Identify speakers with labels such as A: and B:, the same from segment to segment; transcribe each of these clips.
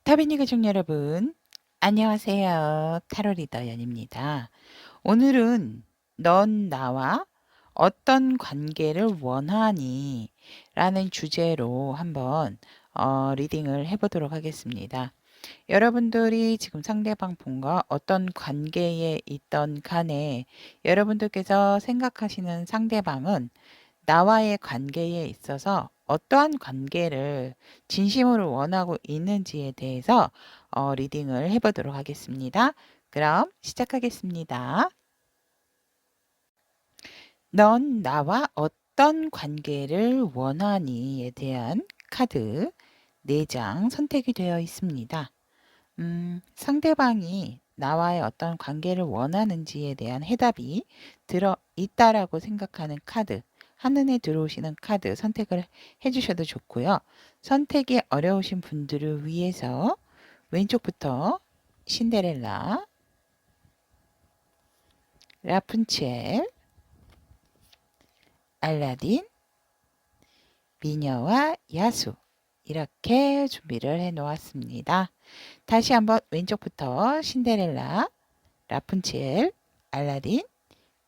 A: 타비니 가족 여러분, 안녕하세요. 타로 리더 연입니다. 오늘은 넌 나와 어떤 관계를 원하니? 라는 주제로 한번 리딩을 해보도록 하겠습니다. 여러분들이 지금 상대방 분과 어떤 관계에 있던 간에 여러분들께서 생각하시는 상대방은 나와의 관계에 있어서 어떠한 관계를 진심으로 원하고 있는지에 대해서 리딩을 해보도록 하겠습니다. 그럼 시작하겠습니다. 넌 나와 어떤 관계를 원하니에 대한 카드 4장 선택이 되어 있습니다. 상대방이 나와의 어떤 관계를 원하는지에 대한 해답이 들어 있다라고 생각하는 카드, 한눈에 들어오시는 카드 선택을 해주셔도 좋고요. 선택이 어려우신 분들을 위해서 왼쪽부터 신데렐라, 라푼첼, 알라딘, 미녀와 야수 이렇게 준비를 해 놓았습니다. 다시 한번 왼쪽부터 신데렐라, 라푼첼, 알라딘,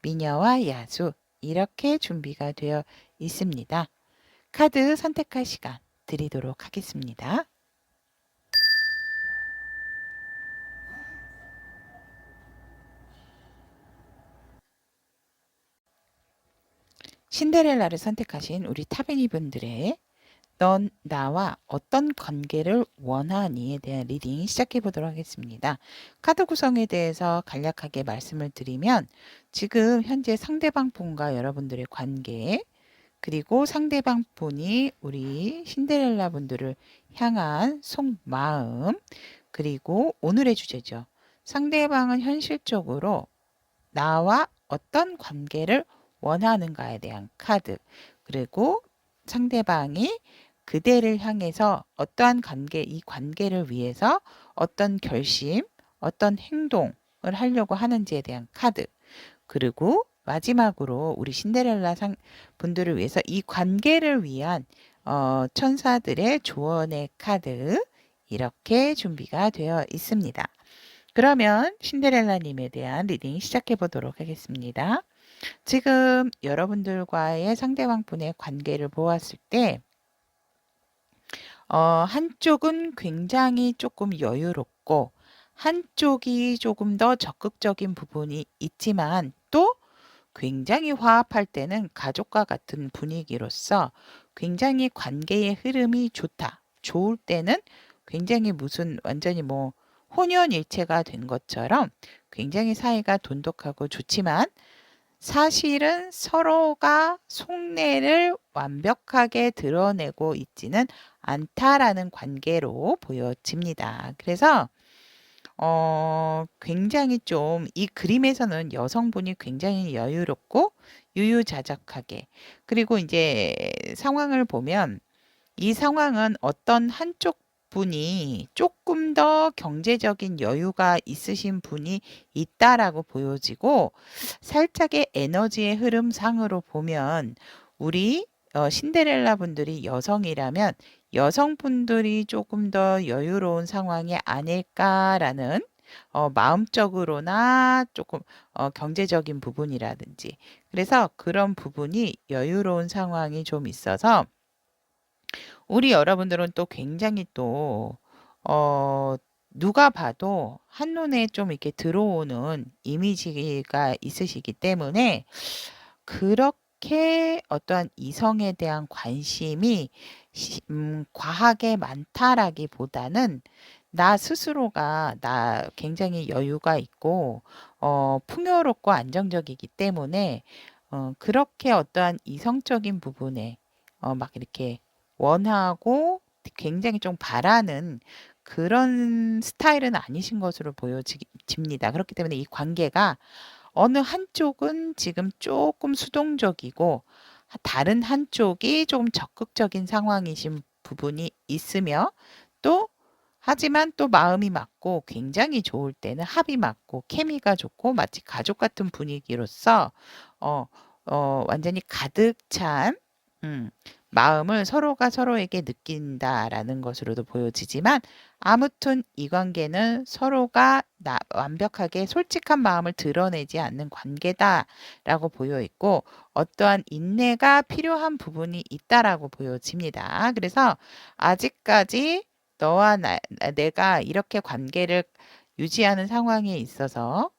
A: 미녀와 야수 이렇게 준비가 되어 있습니다. 카드 선택할 시간 드리도록 하겠습니다. 신데렐라를 선택하신 우리 타베니 분들의 넌 나와 어떤 관계를 원하니에 대한 리딩 시작해 보도록 하겠습니다. 카드 구성에 대해서 간략하게 말씀을 드리면 지금 현재 상대방 분과 여러분들의 관계 그리고 상대방 분이 우리 신데렐라 분들을 향한 속마음 그리고 오늘의 주제죠. 상대방은 현실적으로 나와 어떤 관계를 원하는가에 대한 카드 그리고 상대방이 그대를 향해서 어떠한 관계, 이 관계를 위해서 어떤 결심, 어떤 행동을 하려고 하는지에 대한 카드 그리고 마지막으로 우리 신데렐라 분들을 위해서 이 관계를 위한 천사들의 조언의 카드 이렇게 준비가 되어 있습니다. 그러면 신데렐라님에 대한 리딩 시작해 보도록 하겠습니다. 지금 여러분들과의 상대방분의 관계를 보았을 때 한쪽은 굉장히 조금 여유롭고 한쪽이 조금 더 적극적인 부분이 있지만 또 굉장히 화합할 때는 가족과 같은 분위기로서 굉장히 관계의 흐름이 좋다. 좋을 때는 굉장히 무슨 완전히 뭐 혼연일체가 된 것처럼 굉장히 사이가 돈독하고 좋지만 사실은 서로가 속내를 완벽하게 드러내고 있지는 않다라는 관계로 보여집니다. 그래서 굉장히 좀 이 그림에서는 여성분이 굉장히 여유롭고 유유자적하게 그리고 이제 상황을 보면 이 상황은 어떤 한쪽 분이 조금 더 경제적인 여유가 있으신 분이 있다라고 보여지고 살짝의 에너지의 흐름상으로 보면 우리 신데렐라 분들이 여성이라면 여성분들이 조금 더 여유로운 상황이 아닐까라는 마음적으로나 조금 경제적인 부분이라든지 그래서 그런 부분이 여유로운 상황이 좀 있어서 우리 여러분들은 또 굉장히 또 누가 봐도 한눈에 좀 이렇게 들어오는 이미지가 있으시기 때문에 그렇게 어떠한 이성에 대한 관심이 과하게 많다라기보다는 나 스스로가 나 굉장히 여유가 있고 풍요롭고 안정적이기 때문에 그렇게 어떠한 이성적인 부분에 막 이렇게 원하고 굉장히 좀 바라는 그런 스타일은 아니신 것으로 보여집니다. 그렇기 때문에 이 관계가 어느 한쪽은 지금 조금 수동적이고 다른 한쪽이 조금 적극적인 상황이신 부분이 있으며 또 하지만 또 마음이 맞고 굉장히 좋을 때는 합이 맞고 케미가 좋고 마치 가족 같은 분위기로서 어, 완전히 가득 찬 마음을 서로가 서로에게 느낀다라는 것으로도 보여지지만 아무튼 이 관계는 서로가 완벽하게 솔직한 마음을 드러내지 않는 관계다라고 보여 있고 어떠한 인내가 필요한 부분이 있다라고 보여집니다. 그래서 아직까지 너와 내가 이렇게 관계를 유지하는 상황에 있어서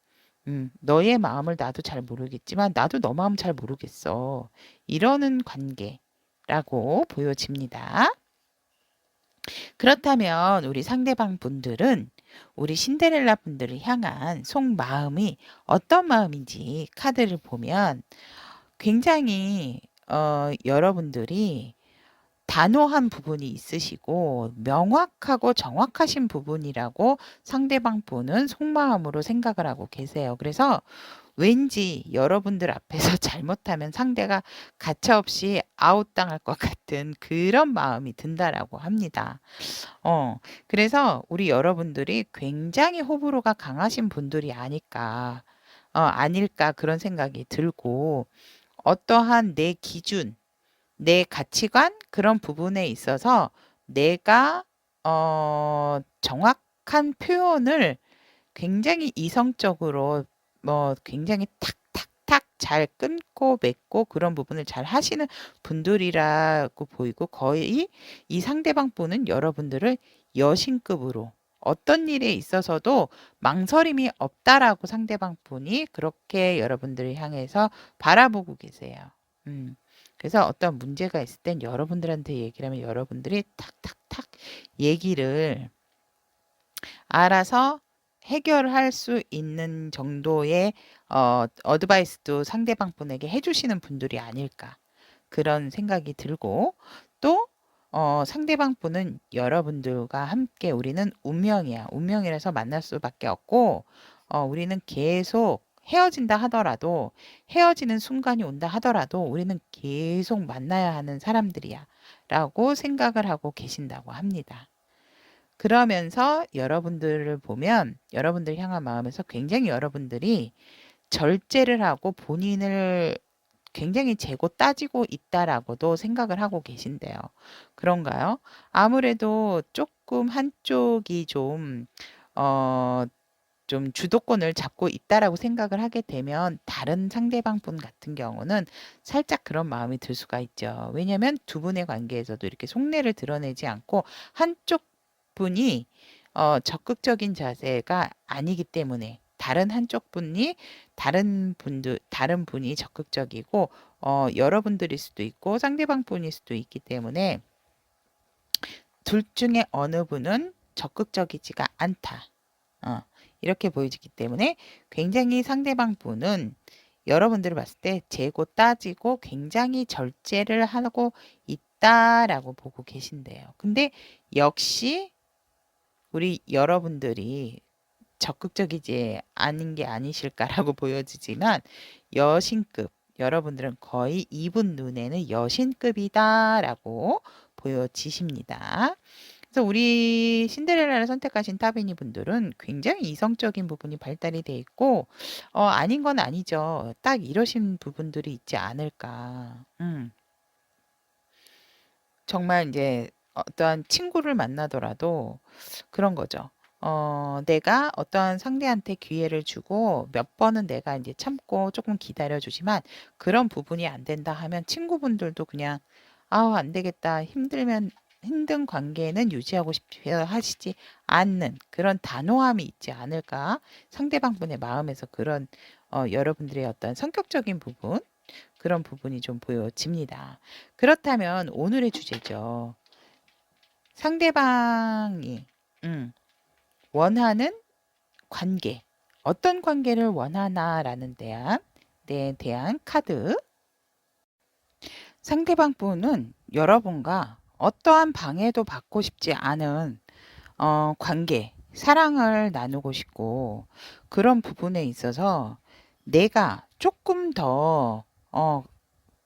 A: 너의 마음을 나도 잘 모르겠지만 나도 너 마음 잘 모르겠어. 이러는 관계라고 보여집니다. 그렇다면 우리 상대방 분들은 우리 신데렐라 분들을 향한 속마음이 어떤 마음인지 카드를 보면 굉장히 여러분들이 단호한 부분이 있으시고 명확하고 정확하신 부분이라고 상대방 분은 속마음으로 생각을 하고 계세요. 그래서 왠지 여러분들 앞에서 잘못하면 상대가 가차없이 아웃당할 것 같은 그런 마음이 든다라고 합니다. 그래서 우리 여러분들이 굉장히 호불호가 강하신 분들이 아닐까 그런 생각이 들고 어떠한 내 기준, 내 가치관 그런 부분에 있어서 내가 정확한 표현을 굉장히 이성적으로 굉장히 탁탁탁 잘 끊고 맺고 그런 부분을 잘 하시는 분들이라고 보이고 거의 이 상대방 분은 여러분들을 여신급으로 어떤 일에 있어서도 망설임이 없다라고 상대방 분이 그렇게 여러분들을 향해서 바라보고 계세요. 그래서 어떤 문제가 있을 땐 여러분들한테 얘기를 하면 여러분들이 탁탁탁 얘기를 알아서 해결할 수 있는 정도의 어드바이스도 상대방 분에게 해주시는 분들이 아닐까 그런 생각이 들고 또 상대방 분은 여러분들과 함께 우리는 운명이야. 운명이라서 만날 수밖에 없고 우리는 계속 헤어진다 하더라도 헤어지는 순간이 온다 하더라도 우리는 계속 만나야 하는 사람들이야 라고 생각을 하고 계신다고 합니다. 그러면서 여러분들을 보면 여러분들 향한 마음에서 굉장히 여러분들이 절제를 하고 본인을 굉장히 재고 따지고 있다라고도 생각을 하고 계신데요. 그런가요? 아무래도 조금 한쪽이 좀 주도권을 잡고 있다라고 생각을 하게 되면 다른 상대방 분 같은 경우는 살짝 그런 마음이 들 수가 있죠. 왜냐하면 두 분의 관계에서도 이렇게 속내를 드러내지 않고 한쪽 분이 적극적인 자세가 아니기 때문에 다른 한쪽 분이 다른 분이 적극적이고 여러분들일 수도 있고 상대방 분일 수도 있기 때문에 둘 중에 어느 분은 적극적이지가 않다. 이렇게 보여지기 때문에 굉장히 상대방 분은 여러분들을 봤을 때 재고 따지고 굉장히 절제를 하고 있다라고 보고 계신데요. 근데 역시 우리 여러분들이 적극적이지 않은 게 아니실까라고 보여지지만 여신급 여러분들은 거의 이분 눈에는 여신급이다라고 보여지십니다. 그래서 우리 신데렐라를 선택하신 타비니 분들은 굉장히 이성적인 부분이 발달이 돼 있고 아닌 건 아니죠. 딱 이러신 부분들이 있지 않을까. 정말 이제 어떠한 친구를 만나더라도 그런 거죠. 내가 어떠한 상대한테 기회를 주고 몇 번은 내가 이제 참고 조금 기다려주지만 그런 부분이 안 된다 하면 친구분들도 그냥 안 되겠다. 힘든 관계는 유지하고 싶어 하시지 않는 그런 단호함이 있지 않을까. 상대방분의 마음에서 그런 여러분들의 어떤 성격적인 부분 그런 부분이 좀 보여집니다. 그렇다면 오늘의 주제죠. 상대방이 원하는 관계, 어떤 관계를 원하나라는 데 대한 카드. 상대방 분은 여러분과 어떠한 방해도 받고 싶지 않은 관계, 사랑을 나누고 싶고 그런 부분에 있어서 내가 조금 더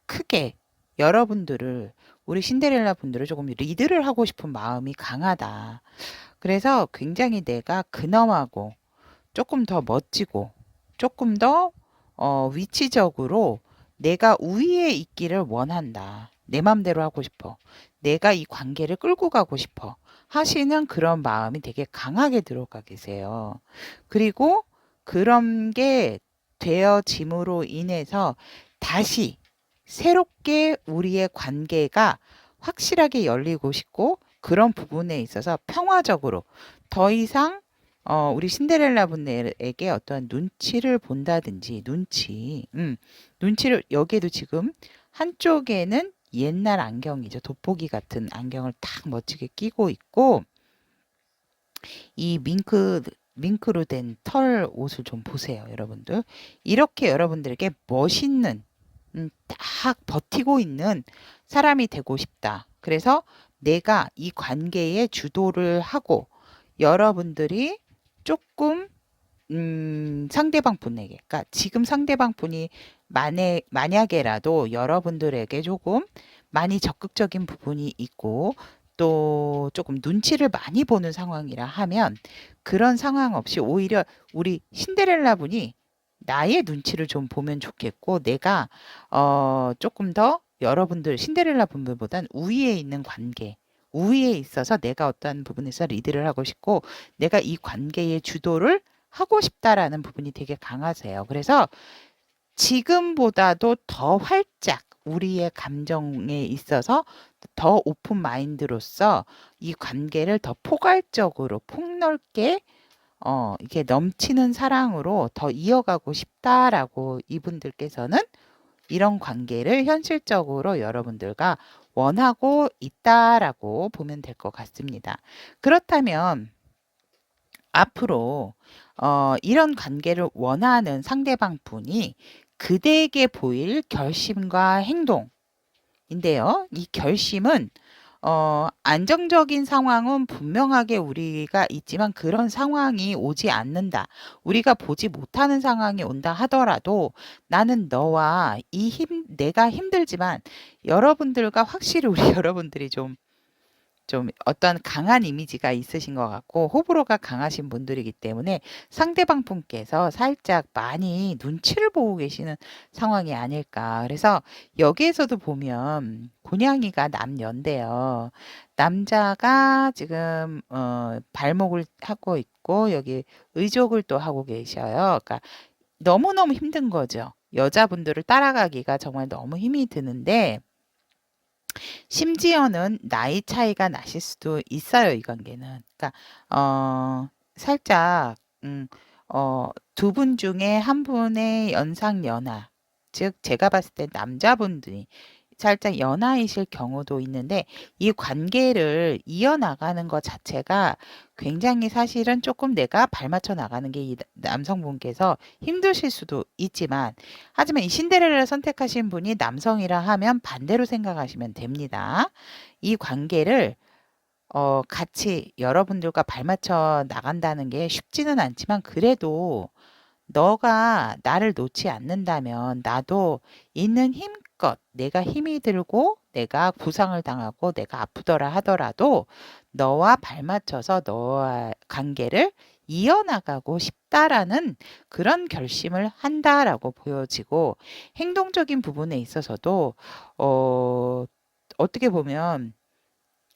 A: 크게 여러분들을 우리 신데렐라 분들을 조금 리드를 하고 싶은 마음이 강하다. 그래서 굉장히 내가 근엄하고 조금 더 멋지고 조금 더 위치적으로 내가 우위에 있기를 원한다. 내 맘대로 하고 싶어. 내가 이 관계를 끌고 가고 싶어. 하시는 그런 마음이 되게 강하게 들어가 계세요. 그리고 그런 게 되어짐으로 인해서 다시 새롭게 우리의 관계가 확실하게 열리고 싶고 그런 부분에 있어서 평화적으로 더 이상 우리 신데렐라 분에게 어떤 눈치를 본다든지 눈치를 여기에도 지금 한쪽에는 옛날 안경이죠. 돋보기 같은 안경을 딱 멋지게 끼고 있고 이 밍크로 된 털 옷을 좀 보세요, 여러분들. 이렇게 여러분들에게 멋있는 딱 버티고 있는 사람이 되고 싶다. 그래서 내가 이 관계에 주도를 하고 여러분들이 조금 상대방 분에게, 그러니까 지금 상대방 분이 만약에라도 여러분들에게 조금 많이 적극적인 부분이 있고 또 조금 눈치를 많이 보는 상황이라 하면 그런 상황 없이 오히려 우리 신데렐라 분이 나의 눈치를 좀 보면 좋겠고 내가 조금 더 여러분들 신데렐라 분들보단 우위에 있는 관계 우위에 있어서 내가 어떠한 부분에서 리드를 하고 싶고 내가 이 관계의 주도를 하고 싶다라는 부분이 되게 강하세요. 그래서 지금보다도 더 활짝 우리의 감정에 있어서 더 오픈 마인드로서 이 관계를 더 포괄적으로 폭넓게 이게 넘치는 사랑으로 더 이어가고 싶다라고 이분들께서는 이런 관계를 현실적으로 여러분들과 원하고 있다라고 보면 될 것 같습니다. 그렇다면 앞으로 이런 관계를 원하는 상대방 분이 그대에게 보일 결심과 행동인데요. 이 결심은 안정적인 상황은 분명하게 우리가 있지만 그런 상황이 오지 않는다. 우리가 보지 못하는 상황이 온다 하더라도 나는 너와 내가 힘들지만 여러분들과 확실히 우리 여러분들이 좀 어떤 강한 이미지가 있으신 것 같고 호불호가 강하신 분들이기 때문에 상대방 분께서 살짝 많이 눈치를 보고 계시는 상황이 아닐까. 그래서 여기에서도 보면 곤양이가 남녀인데요. 남자가 지금 발목을 하고 있고 여기 의족을 또 하고 계셔요. 그러니까 너무너무 힘든 거죠. 여자분들을 따라가기가 정말 너무 힘이 드는데 심지어는 나이 차이가 나실 수도 있어요, 이 관계는. 그러니까 살짝 두 분 중에 한 분의 연상 연하, 즉 제가 봤을 때 남자분들이 살짝 연하이실 경우도 있는데 이 관계를 이어나가는 것 자체가 굉장히 사실은 조금 내가 발맞춰 나가는 게 이 남성분께서 힘드실 수도 있지만 하지만 이 신데렐라를 선택하신 분이 남성이라 하면 반대로 생각하시면 됩니다. 이 관계를 같이 여러분들과 발맞춰 나간다는 게 쉽지는 않지만 그래도 너가 나를 놓지 않는다면 나도 있는 힘껏 내가 힘이 들고 내가 부상을 당하고 내가 아프더라 하더라도 너와 발맞춰서 너와 관계를 이어나가고 싶다라는 그런 결심을 한다라고 보여지고 행동적인 부분에 있어서도 어떻게 보면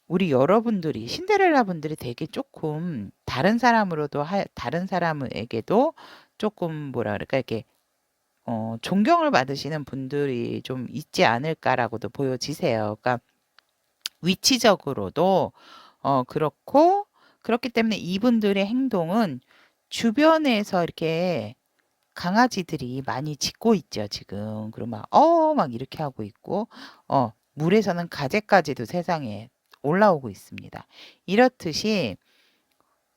A: 우리 여러분들이 신데렐라 분들이 되게 조금 다른 사람에게도 조금 뭐라 그럴까 이렇게 존경을 받으시는 분들이 좀 있지 않을까라고도 보여지세요. 그러니까 위치적으로도 그렇고 그렇기 때문에 이분들의 행동은 주변에서 이렇게 강아지들이 많이 짖고 있죠, 지금. 그리고 막 이렇게 하고 있고, 물에서는 가재까지도 세상에 올라오고 있습니다. 이렇듯이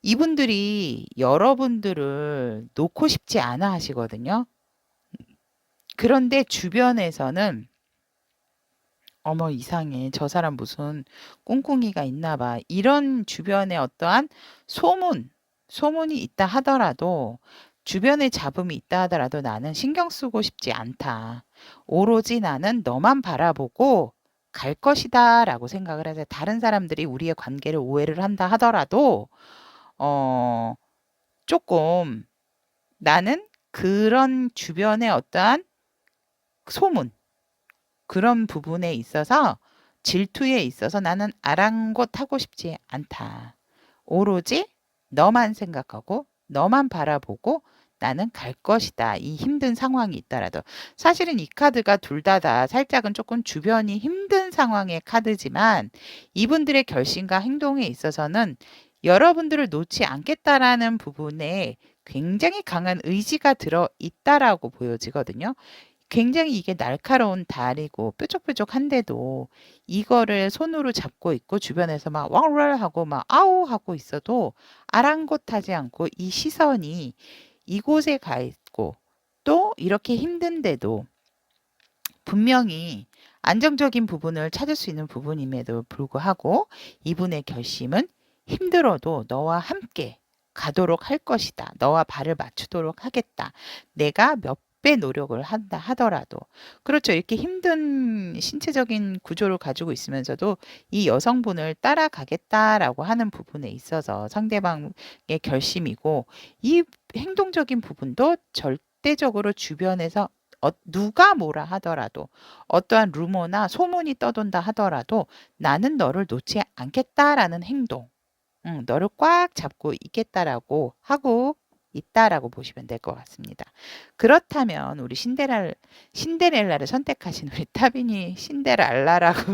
A: 이분들이 여러분들을 놓고 싶지 않아 하시거든요. 그런데 주변에서는 어머 이상해. 저 사람 무슨 꿍꿍이가 있나 봐. 이런 주변에 어떠한 소문이 있다 하더라도 주변에 잡음이 있다 하더라도 나는 신경 쓰고 싶지 않다. 오로지 나는 너만 바라보고 갈 것이다라고 생각을 하세요. 다른 사람들이 우리의 관계를 오해를 한다 하더라도 어, 조금 나는 그런 주변의 어떠한 소문 그런 부분에 있어서 질투에 있어서 나는 아랑곳하고 싶지 않다. 오로지 너만 생각하고 너만 바라보고 나는 갈 것이다. 이 힘든 상황이 있더라도. 사실은 이 카드가 둘 다 살짝은 조금 주변이 힘든 상황의 카드지만 이분들의 결심과 행동에 있어서는 여러분들을 놓지 않겠다라는 부분에 굉장히 강한 의지가 들어 있다라고 보여지거든요. 굉장히 이게 날카로운 달이고 뾰족뾰족한데도 이거를 손으로 잡고 있고 주변에서 막 왕럴 하고 막 아우 하고 있어도 아랑곳하지 않고 이 시선이 이곳에 가 있고 또 이렇게 힘든데도 분명히 안정적인 부분을 찾을 수 있는 부분임에도 불구하고 이분의 결심은 힘들어도 너와 함께 가도록 할 것이다. 너와 발을 맞추도록 하겠다. 내가 몇 배 노력을 한다 하더라도. 그렇죠. 이렇게 힘든 신체적인 구조를 가지고 있으면서도 이 여성분을 따라가겠다라고 하는 부분에 있어서 상대방의 결심이고 이 행동적인 부분도 절대적으로 주변에서 누가 뭐라 하더라도 어떠한 루머나 소문이 떠돈다 하더라도 나는 너를 놓지 않겠다라는 행동, 너를 꽉 잡고 있겠다라고 하고 있다라고 보시면 될 것 같습니다. 그렇다면 우리 신데렐라를 선택하신 우리 타비니 신데렐라라고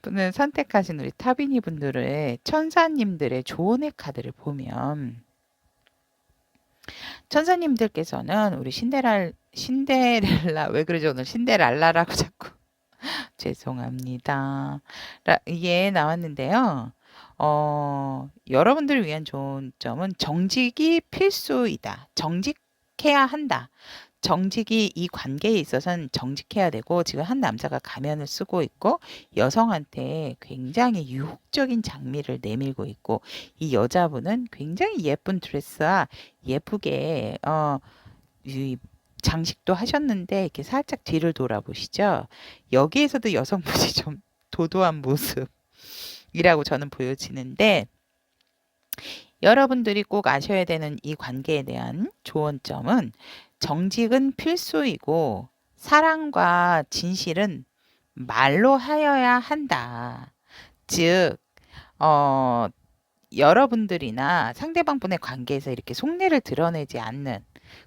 A: 분을 선택하신 우리 타비니 분들의 천사님들의 조언의 카드를 보면 천사님들께서는 우리 신데렐라 왜 그러죠? 오늘 신데랄라라고 자꾸 죄송합니다. 이게 나왔는데요. 여러분들을 위한 좋은 점은 정직이 필수이다. 정직해야 한다. 정직이 이 관계에 있어서는 정직해야 되고 지금 한 남자가 가면을 쓰고 있고 여성한테 굉장히 유혹적인 장미를 내밀고 있고 이 여자분은 굉장히 예쁜 드레스와 예쁘게 이 장식도 하셨는데 이렇게 살짝 뒤를 돌아보시죠. 여기에서도 여성분이 좀 도도한 모습이라고 저는 보여지는데 여러분들이 꼭 아셔야 되는 이 관계에 대한 조언점은 정직은 필수이고 사랑과 진실은 말로 하여야 한다. 즉, 여러분들이나 상대방 분의 관계에서 이렇게 속내를 드러내지 않는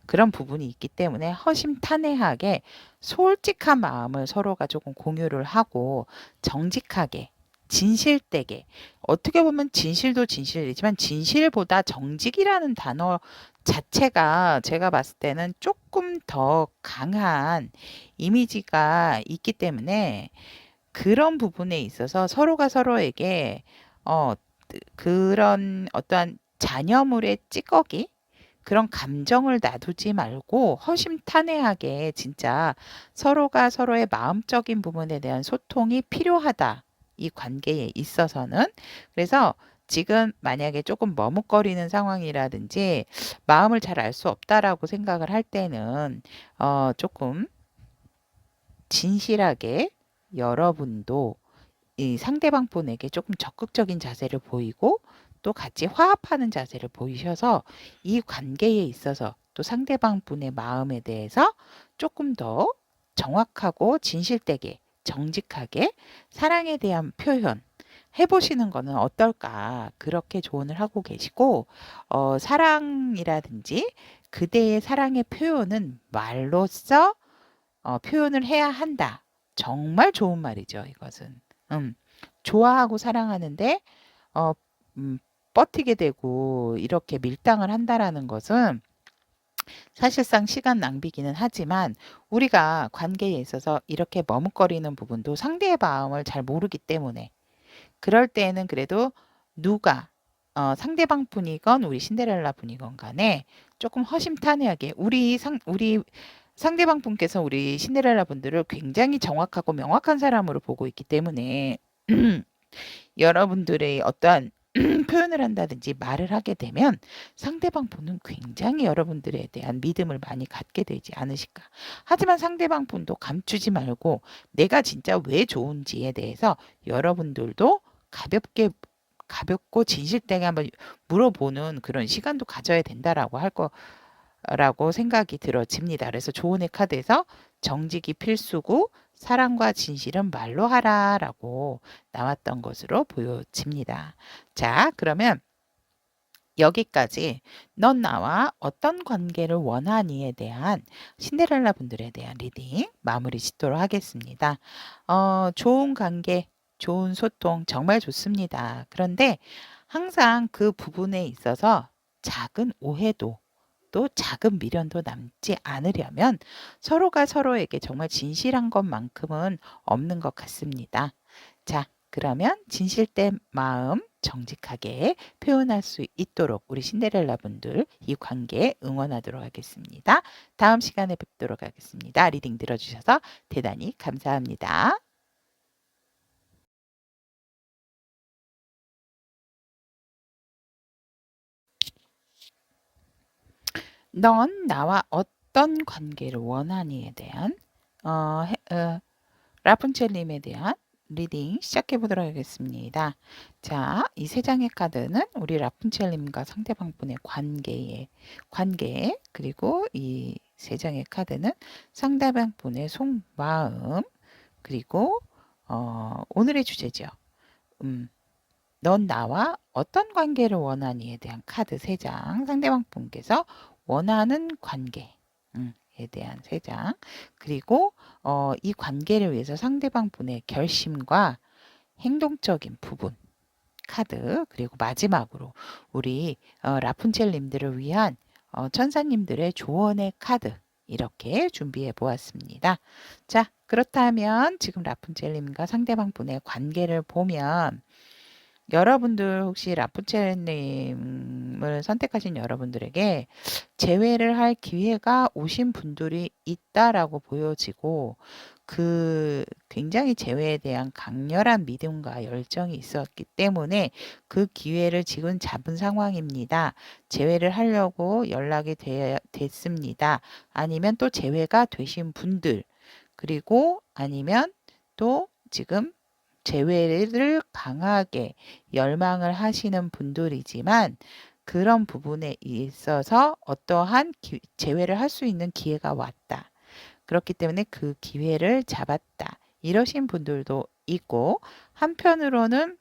A: 그런 부분이 있기 때문에 허심탄회하게 솔직한 마음을 서로가 조금 공유를 하고 정직하게 진실되게 어떻게 보면 진실도 진실이지만 진실보다 정직이라는 단어 자체가 제가 봤을 때는 조금 더 강한 이미지가 있기 때문에 그런 부분에 있어서 서로가 서로에게 그런 어떠한 잔여물의 찌꺼기 그런 감정을 놔두지 말고 허심탄회하게 진짜 서로가 서로의 마음적인 부분에 대한 소통이 필요하다. 이 관계에 있어서는. 그래서 지금 만약에 조금 머뭇거리는 상황이라든지 마음을 잘 알 수 없다라고 생각을 할 때는 조금 진실하게 여러분도 이 상대방 분에게 조금 적극적인 자세를 보이고 또 같이 화합하는 자세를 보이셔서 이 관계에 있어서 또 상대방 분의 마음에 대해서 조금 더 정확하고 진실되게 정직하게 사랑에 대한 표현 해보시는 거는 어떨까 그렇게 조언을 하고 계시고 사랑이라든지 그대의 사랑의 표현은 말로써 표현을 해야 한다. 정말 좋은 말이죠, 이것은. 좋아하고 사랑하는데 어, 버티게 되고 이렇게 밀당을 한다라는 것은 사실상 시간 낭비기는 하지만 우리가 관계에 있어서 이렇게 머뭇거리는 부분도 상대의 마음을 잘 모르기 때문에 그럴 때에는 그래도 누가 상대방 분이건 우리 신데렐라 분이건 간에 조금 허심탄회하게 우리 상대방 분께서 우리 신데렐라 분들을 굉장히 정확하고 명확한 사람으로 보고 있기 때문에 여러분들의 어떠한 표현을 한다든지 말을 하게 되면 상대방 분은 굉장히 여러분들에 대한 믿음을 많이 갖게 되지 않으실까. 하지만 상대방 분도 감추지 말고 내가 진짜 왜 좋은지에 대해서 여러분들도 가볍고 진실되게 한번 물어보는 그런 시간도 가져야 된다라고 할 거라고 생각이 들어집니다. 그래서 조언의 카드에서 정직이 필수고 사랑과 진실은 말로 하라라고 나왔던 것으로 보여집니다. 자, 그러면 여기까지 넌 나와 어떤 관계를 원하니에 대한 신데렐라 분들에 대한 리딩 마무리 짓도록 하겠습니다. 좋은 관계, 좋은 소통 정말 좋습니다. 그런데 항상 그 부분에 있어서 작은 오해도 또 작은 미련도 남지 않으려면 서로가 서로에게 정말 진실한 것만큼은 없는 것 같습니다. 자, 그러면 진실된 마음 정직하게 표현할 수 있도록 우리 신데렐라 분들 이 관계에 응원하도록 하겠습니다. 다음 시간에 뵙도록 하겠습니다. 리딩 들어주셔서 대단히 감사합니다. 넌 나와 어떤 관계를 원하니에 대한 라푼첼님에 대한 리딩 시작해 보도록 하겠습니다. 자, 이 세 장의 카드는 우리 라푼첼님과 상대방분의 관계, 그리고 이 세 장의 카드는 상대방분의 속마음, 그리고 오늘의 주제죠. 넌 나와 어떤 관계를 원하니에 대한 카드 3장, 상대방분께서 원하는 관계, 에 대한 3장, 그리고 이 관계를 위해서 상대방분의 결심과 행동적인 부분 카드, 그리고 마지막으로 우리 라푼첼님들을 위한 천사님들의 조언의 카드 이렇게 준비해 보았습니다. 자, 그렇다면 지금 라푼첼님과 상대방분의 관계를 보면 여러분들 혹시 라푼첼님을 선택하신 여러분들에게 재회를 할 기회가 오신 분들이 있다라고 보여지고 굉장히 재회에 대한 강렬한 믿음과 열정이 있었기 때문에 그 기회를 지금 잡은 상황입니다. 재회를 하려고 연락이 됐습니다. 아니면 또 재회가 되신 분들, 그리고 아니면 또 지금 재회를 강하게 열망을 하시는 분들이지만 그런 부분에 있어서 어떠한 재회를 할 수 있는 기회가 왔다. 그렇기 때문에 그 기회를 잡았다. 이러신 분들도 있고 한편으로는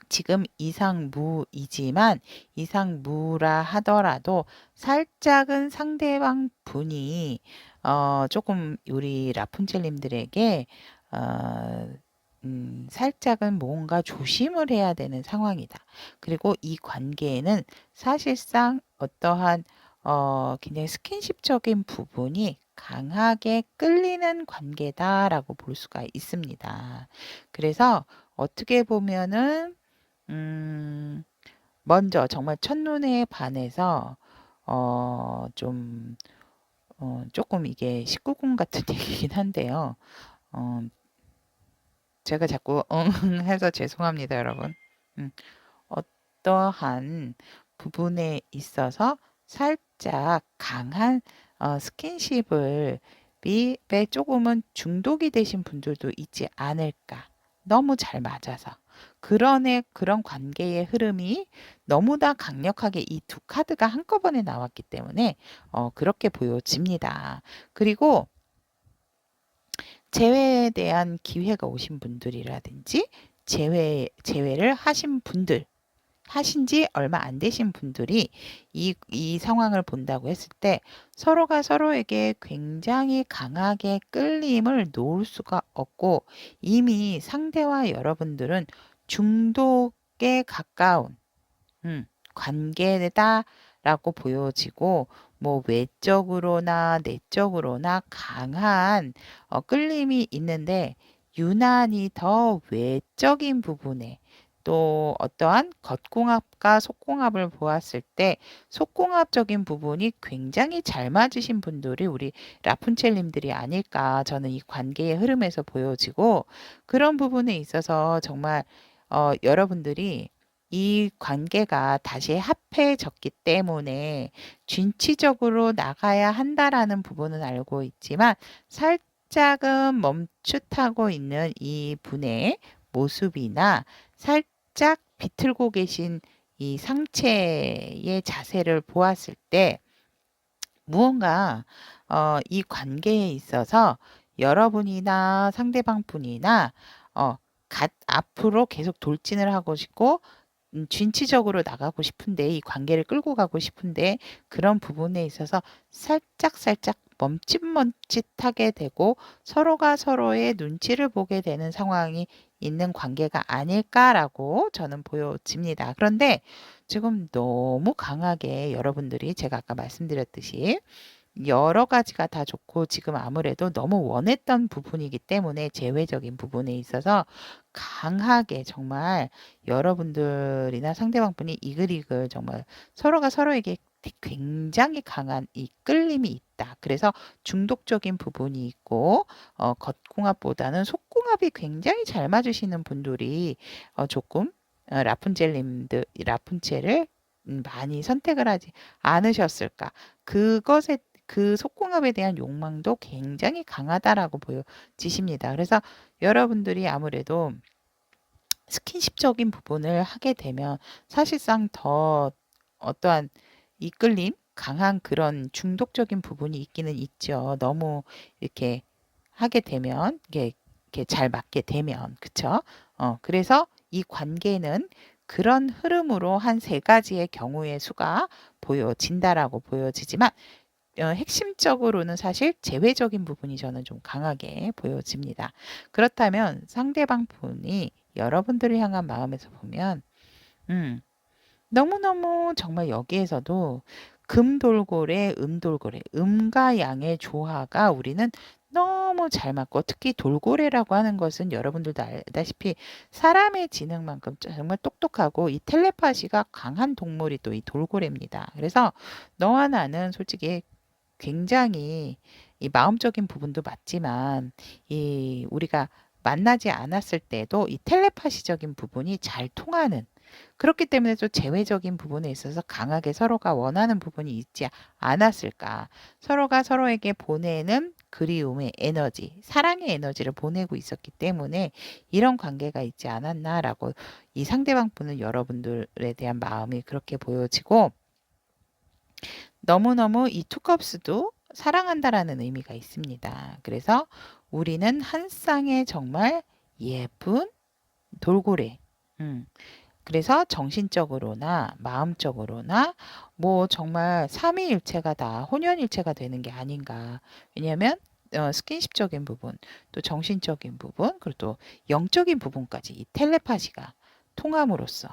A: 지금 이상무이지만 이상무라 하더라도 살짝은 상대방 분이 조금 우리 라푼첼님들에게 살짝은 뭔가 조심을 해야 되는 상황이다. 그리고 이 관계에는 사실상 어떠한 굉장히 스킨십적인 부분이 강하게 끌리는 관계다라고 볼 수가 있습니다. 그래서 어떻게 보면은 먼저 정말 첫눈에 반해서 좀 조금 이게 19금 같은 얘기긴 한데요. 제가 자꾸 해서 죄송합니다, 여러분. 어떠한 부분에 있어서 살짝 강한 스킨십을 에 조금은 중독이 되신 분들도 있지 않을까. 너무 잘 맞아서. 그런 관계의 흐름이 너무나 강력하게 이 두 카드가 한꺼번에 나왔기 때문에 그렇게 보여집니다. 그리고 재회에 대한 기회가 오신 분들이라든지 재회를 하신 분들, 하신 지 얼마 안 되신 분들이 이 상황을 본다고 했을 때 서로가 서로에게 굉장히 강하게 끌림을 놓을 수가 없고 이미 상대와 여러분들은 중독에 가까운 관계다라고 보여지고 뭐 외적으로나 내적으로나 강한 끌림이 있는데 유난히 더 외적인 부분에 또 어떠한 겉궁합과 속궁합을 보았을 때 속궁합적인 부분이 굉장히 잘 맞으신 분들이 우리 라푼첼님들이 아닐까 저는 이 관계의 흐름에서 보여지고 그런 부분에 있어서 정말 여러분들이 이 관계가 다시 합해졌기 때문에 진취적으로 나가야 한다라는 부분은 알고 있지만 살짝은 멈칫하고 있는 이 분의 모습이나 살짝 비틀고 계신 이 상체의 자세를 보았을 때 무언가 이 관계에 있어서 여러분이나 상대방 분이나 어, 앞으로 계속 돌진을 하고 싶고 진취적으로 나가고 싶은데 이 관계를 끌고 가고 싶은데 그런 부분에 있어서 살짝 멈칫멈칫하게 되고 서로가 서로의 눈치를 보게 되는 상황이 있는 관계가 아닐까라고 저는 보여집니다. 그런데 지금 너무 강하게 여러분들이 제가 아까 말씀드렸듯이 여러 가지가 다 좋고 지금 아무래도 너무 원했던 부분이기 때문에 재회적인 부분에 있어서 강하게 정말 여러분들이나 상대방 분이 이글이글 정말 서로가 서로에게 굉장히 강한 이 끌림이 있다. 그래서 중독적인 부분이 있고 겉궁합보다는 속궁합이 굉장히 잘 맞으시는 분들이 조금 라푼첼을 많이 선택을 하지 않으셨을까. 그것에 그 속궁합에 대한 욕망도 굉장히 강하다라고 보여지십니다. 그래서 여러분들이 아무래도 스킨십적인 부분을 하게 되면 사실상 더 어떠한 이끌림, 강한 그런 중독적인 부분이 있기는 있죠. 너무 이렇게 하게 되면 이게 잘 맞게 되면 그쵸? 그래서 이 관계는 그런 흐름으로 한 세 가지의 경우의 수가 보여진다라고 보여지지만 핵심적으로는 사실 재회적인 부분이 저는 좀 강하게 보여집니다. 그렇다면 상대방 분이 여러분들을 향한 마음에서 보면 음, 너무너무 정말 여기에서도 금돌고래, 음돌고래, 음과 양의 조화가 우리는 너무 잘 맞고 특히 돌고래라고 하는 것은 여러분들도 알다시피 사람의 지능만큼 정말 똑똑하고 이 텔레파시가 강한 동물이 또 이 돌고래입니다. 그래서 너와 나는 솔직히 굉장히 이 마음적인 부분도 맞지만 이 우리가 만나지 않았을 때도 이 텔레파시적인 부분이 잘 통하는 그렇기 때문에 또 재회적인 부분에 있어서 강하게 서로가 원하는 부분이 있지 않았을까. 서로가 서로에게 보내는 그리움의 에너지, 사랑의 에너지를 보내고 있었기 때문에 이런 관계가 있지 않았나라고 이 상대방 분은 여러분들에 대한 마음이 그렇게 보여지고 너무너무 이 투컵스도 사랑한다라는 의미가 있습니다. 그래서 우리는 한 쌍의 정말 예쁜 돌고래. 그래서 정신적으로나 마음적으로나 뭐 정말 삼위일체가 다 혼연일체가 되는 게 아닌가. 왜냐하면 스킨십적인 부분, 또 정신적인 부분, 그리고 또 영적인 부분까지 이 텔레파시가 통함으로써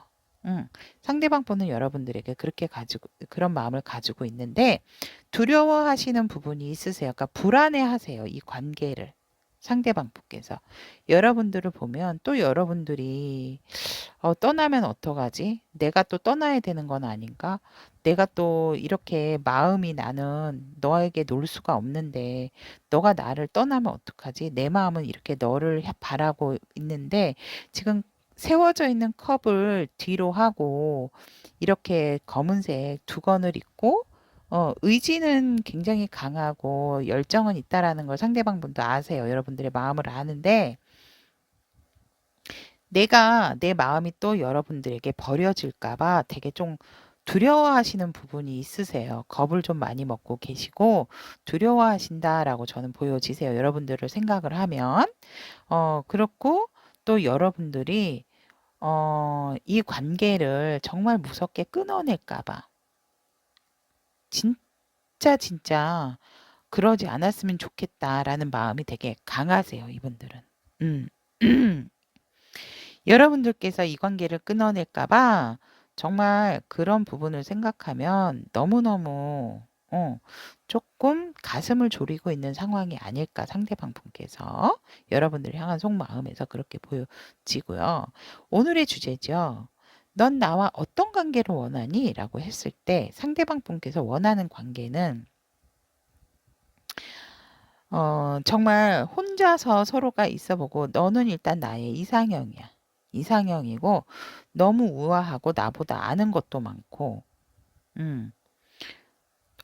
A: 상대방 분은 여러분들에게 그렇게 가지고 그런 마음을 가지고 있는데 두려워하시는 부분이 있으세요. 그러니까 불안해하세요. 이 관계를 상대방 분께서 여러분들을 보면 또 여러분들이 떠나면 어떡하지? 내가 또 떠나야 되는 건 아닌가? 내가 또 이렇게 마음이 나는 너에게 놀 수가 없는데 너가 나를 떠나면 어떡하지? 내 마음은 이렇게 너를 바라고 있는데 지금 세워져 있는 컵을 뒤로 하고 이렇게 검은색 두건을 입고 의지는 굉장히 강하고 열정은 있다라는 걸 상대방 분도 아세요. 여러분들의 마음을 아는데 내가 내 마음이 또 여러분들에게 버려질까 봐 되게 좀 두려워하시는 부분이 있으세요. 겁을 좀 많이 먹고 계시고 두려워하신다라고 저는 보여지세요. 여러분들을 생각을 하면. 그렇고 또 여러분들이 이 관계를 정말 무섭게 끊어낼까 봐. 진짜 그러지 않았으면 좋겠다라는 마음이 되게 강하세요. 이분들은. 음. 여러분들께서 이 관계를 끊어낼까 봐 정말 그런 부분을 생각하면 너무너무 조금 가슴을 졸이고 있는 상황이 아닐까 상대방 분께서 여러분들을 향한 속마음에서 그렇게 보여지고요. 오늘의 주제죠. 넌 나와 어떤 관계를 원하니? 라고 했을 때 상대방 분께서 원하는 관계는 정말 혼자서 서로가 있어보고 너는 일단 나의 이상형이야. 이상형이고 너무 우아하고 나보다 아는 것도 많고 음,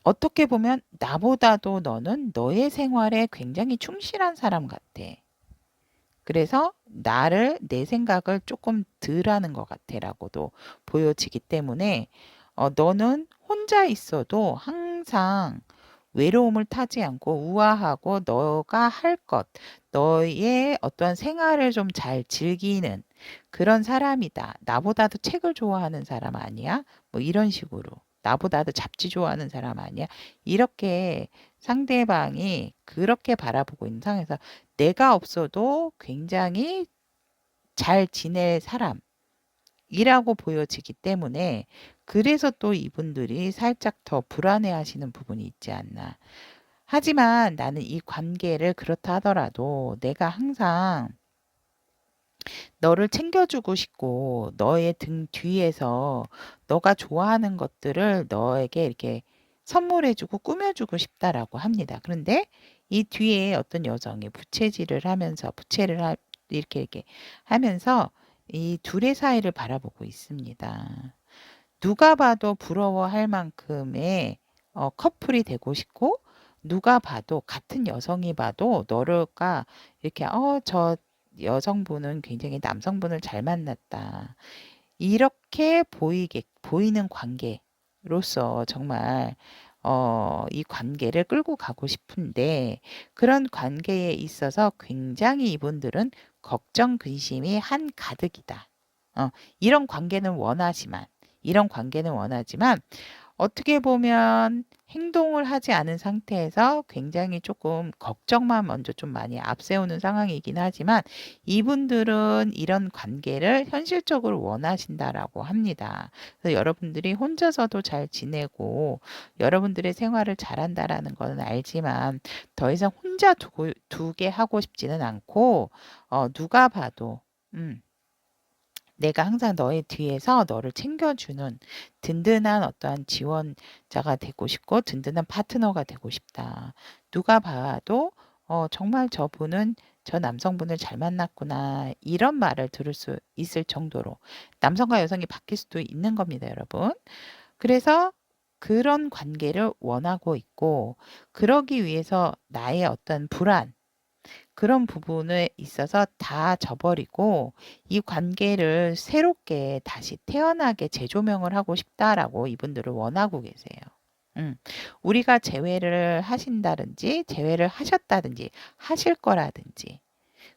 A: 어떻게 보면 나보다도 너는 너의 생활에 굉장히 충실한 사람 같아. 그래서 내 생각을 조금 덜 하는 것 같아라고도 보여지기 때문에 너는 혼자 있어도 항상 외로움을 타지 않고 우아하고 너가 할 것, 너의 어떠한 생활을 좀 잘 즐기는 그런 사람이다. 나보다도 책을 좋아하는 사람 아니야? 뭐 이런 식으로. 나보다도 잡지 좋아하는 사람 아니야? 이렇게 상대방이 그렇게 바라보고 있는 상황에서 내가 없어도 굉장히 잘 지낼 사람이라고 보여지기 때문에 그래서 또 이분들이 살짝 더 불안해 하시는 부분이 있지 않나. 하지만 나는 이 관계를 그렇다 하더라도 내가 항상 너를 챙겨주고 싶고 너의 등 뒤에서 너가 좋아하는 것들을 너에게 이렇게 선물해주고 꾸며주고 싶다라고 합니다. 그런데 이 뒤에 어떤 여성이 부채질을 하면서 이렇게 하면서 이 둘의 사이를 바라보고 있습니다. 누가 봐도 부러워할 만큼의 커플이 되고 싶고 누가 봐도 같은 여성이 봐도 너를가 이렇게 저 여성분은 굉장히 남성분을 잘 만났다. 이렇게 보이는 관계로서 정말 이 관계를 끌고 가고 싶은데 그런 관계에 있어서 굉장히 이분들은 걱정, 근심이 한가득이다. 어, 이런 관계는 이런 관계는 원하지만 어떻게 보면 행동을 하지 않은 상태에서 굉장히 조금 걱정만 먼저 좀 많이 앞세우는 상황이긴 하지만 이분들은 이런 관계를 현실적으로 원하신다라고 합니다. 그래서 여러분들이 혼자서도 잘 지내고 여러분들의 생활을 잘한다라는 거는 알지만 더 이상 혼자 두게 하고 싶지는 않고 누가 봐도 내가 항상 너의 뒤에서 너를 챙겨주는 든든한 어떠한 지원자가 되고 싶고 든든한 파트너가 되고 싶다. 누가 봐도 정말 저분은 저 남성분을 잘 만났구나. 이런 말을 들을 수 있을 정도로 남성과 여성이 바뀔 수도 있는 겁니다, 여러분. 그래서 그런 관계를 원하고 있고 그러기 위해서 나의 어떤 불안 그런 부분에 있어서 다 저버리고 이 관계를 새롭게 다시 태어나게 재조명을 하고 싶다라고 이분들을 원하고 계세요. 음, 우리가 재회를 하신다든지 재회를 하셨다든지 하실 거라든지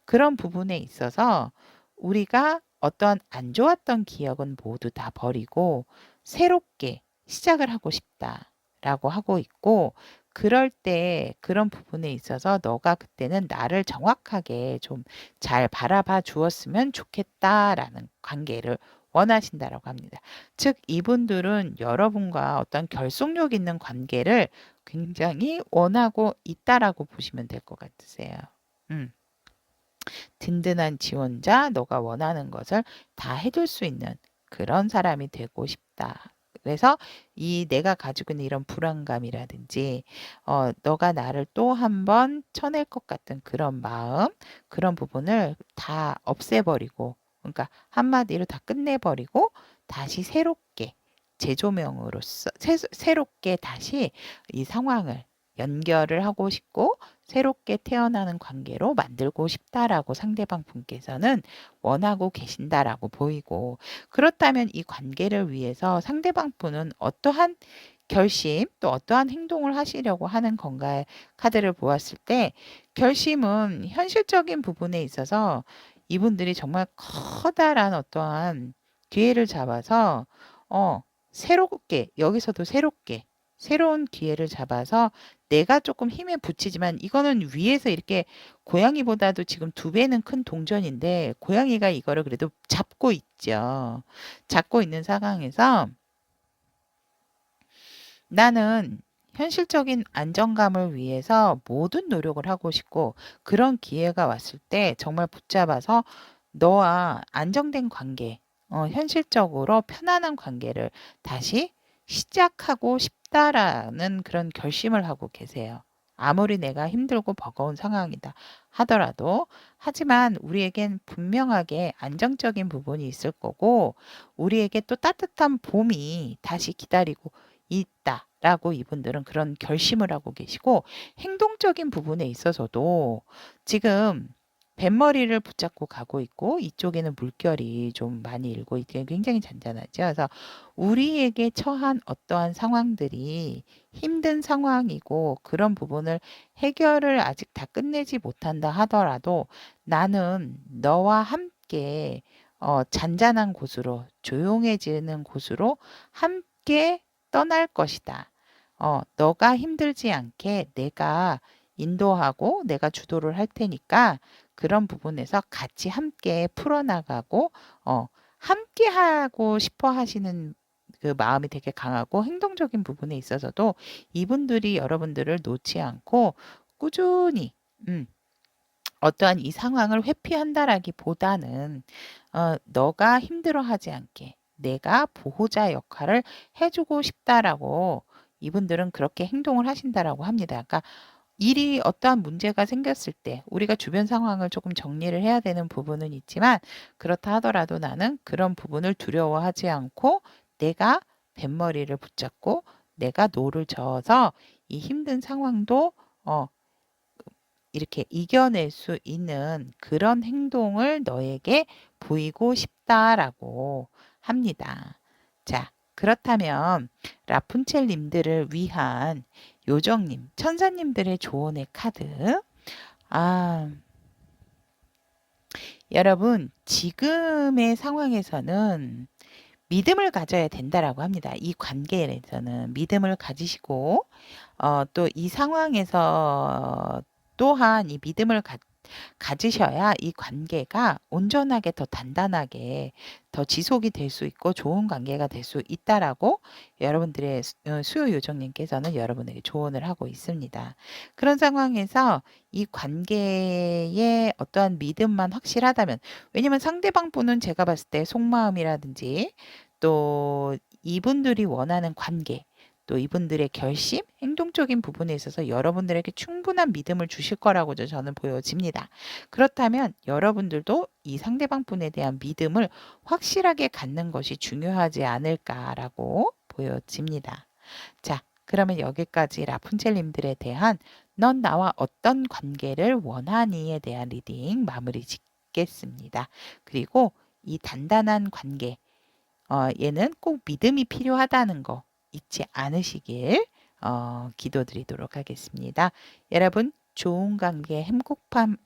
A: 그런 부분에 있어서 우리가 어떤 안 좋았던 기억은 모두 다 버리고 새롭게 시작을 하고 싶다라고 하고 있고 그럴 때 그런 부분에 있어서 너가 그때는 나를 정확하게 좀 잘 바라봐 주었으면 좋겠다라는 관계를 원하신다라고 합니다. 즉, 이분들은 여러분과 어떤 결속력 있는 관계를 굉장히 원하고 있다라고 보시면 될 것 같으세요. 든든한 지원자, 너가 원하는 것을 다 해줄 수 있는 그런 사람이 되고 싶다. 그래서 이 내가 가지고 있는 이런 불안감이라든지, 너가 나를 또 한 번 쳐낼 것 같은 그런 마음, 그런 부분을 다 없애버리고, 그러니까 한마디로 다 끝내버리고, 다시 새롭게 재조명으로서, 새롭게 다시 이 상황을 연결을 하고 싶고, 새롭게 태어나는 관계로 만들고 싶다라고 상대방 분께서는 원하고 계신다라고 보이고 그렇다면 이 관계를 위해서 상대방 분은 어떠한 결심 또 어떠한 행동을 하시려고 하는 건가의 카드를 보았을 때 결심은 현실적인 부분에 있어서 이분들이 정말 커다란 어떠한 기회를 잡아서 새롭게 여기서도 새로운 기회를 잡아서 내가 조금 힘에 부치지만 이거는 위에서 이렇게 고양이보다도 지금 두 배는 큰 동전인데 고양이가 이거를 그래도 잡고 있죠. 잡고 있는 상황에서 나는 현실적인 안정감을 위해서 모든 노력을 하고 싶고 그런 기회가 왔을 때 정말 붙잡아서 너와 안정된 관계, 현실적으로 편안한 관계를 다시 시작하고 싶다라는 그런 결심을 하고 계세요. 아무리 내가 힘들고 버거운 상황이다 하더라도, 하지만 우리에겐 분명하게 안정적인 부분이 있을 거고, 우리에게 또 따뜻한 봄이 다시 기다리고 있다라고 이분들은 그런 결심을 하고 계시고, 행동적인 부분에 있어서도 지금 뱃머리를 붙잡고 가고 있고 이쪽에는 물결이 좀 많이 일고 있게 굉장히 잔잔하죠. 그래서 우리에게 처한 어떠한 상황들이 힘든 상황이고 그런 부분을 해결을 아직 다 끝내지 못한다 하더라도 나는 너와 함께 잔잔한 곳으로 조용해지는 곳으로 함께 떠날 것이다. 너가 힘들지 않게 내가 인도하고 내가 주도를 할 테니까 그런 부분에서 같이 함께 풀어나가고 함께 하고 싶어 하시는 그 마음이 되게 강하고 행동적인 부분에 있어서도 이분들이 여러분들을 놓지 않고 꾸준히 어떠한 이 상황을 회피한다라기보다는 너가 힘들어하지 않게 내가 보호자 역할을 해주고 싶다라고 이분들은 그렇게 행동을 하신다라고 합니다. 그러니까 일이 어떠한 문제가 생겼을 때 우리가 주변 상황을 조금 정리를 해야 되는 부분은 있지만 그렇다 하더라도 나는 그런 부분을 두려워하지 않고 내가 뱃머리를 붙잡고 내가 노를 저어서 이 힘든 상황도 이렇게 이겨낼 수 있는 그런 행동을 너에게 보이고 싶다라고 합니다. 자, 그렇다면 라푼첼님들을 위한 요정님, 천사님들의 조언의 카드. 아, 여러분, 지금의 상황에서는 믿음을 가져야 된다라고 합니다. 이 관계에서는 믿음을 가지시고, 또 이 상황에서 또한 이 믿음을 가지셔야 이 관계가 온전하게 더 단단하게 더 지속이 될 수 있고 좋은 관계가 될 수 있다라고 여러분들의 수요 요정님께서는 여러분에게 조언을 하고 있습니다. 그런 상황에서 이 관계의 어떠한 믿음만 확실하다면 왜냐면 상대방 분은 제가 봤을 때 속마음이라든지 또 이분들이 원하는 관계 또 이분들의 결심, 행동적인 부분에 있어서 여러분들에게 충분한 믿음을 주실 거라고 저는 보여집니다. 그렇다면 여러분들도 이 상대방 분에 대한 믿음을 확실하게 갖는 것이 중요하지 않을까라고 보여집니다. 자, 그러면 여기까지 라푼첼님들에 대한 넌 나와 어떤 관계를 원하니에 대한 리딩 마무리 짓겠습니다. 그리고 이 단단한 관계, 얘는 꼭 믿음이 필요하다는 거 잊지 않으시길 기도드리도록 하겠습니다. 여러분 좋은 관계 행복한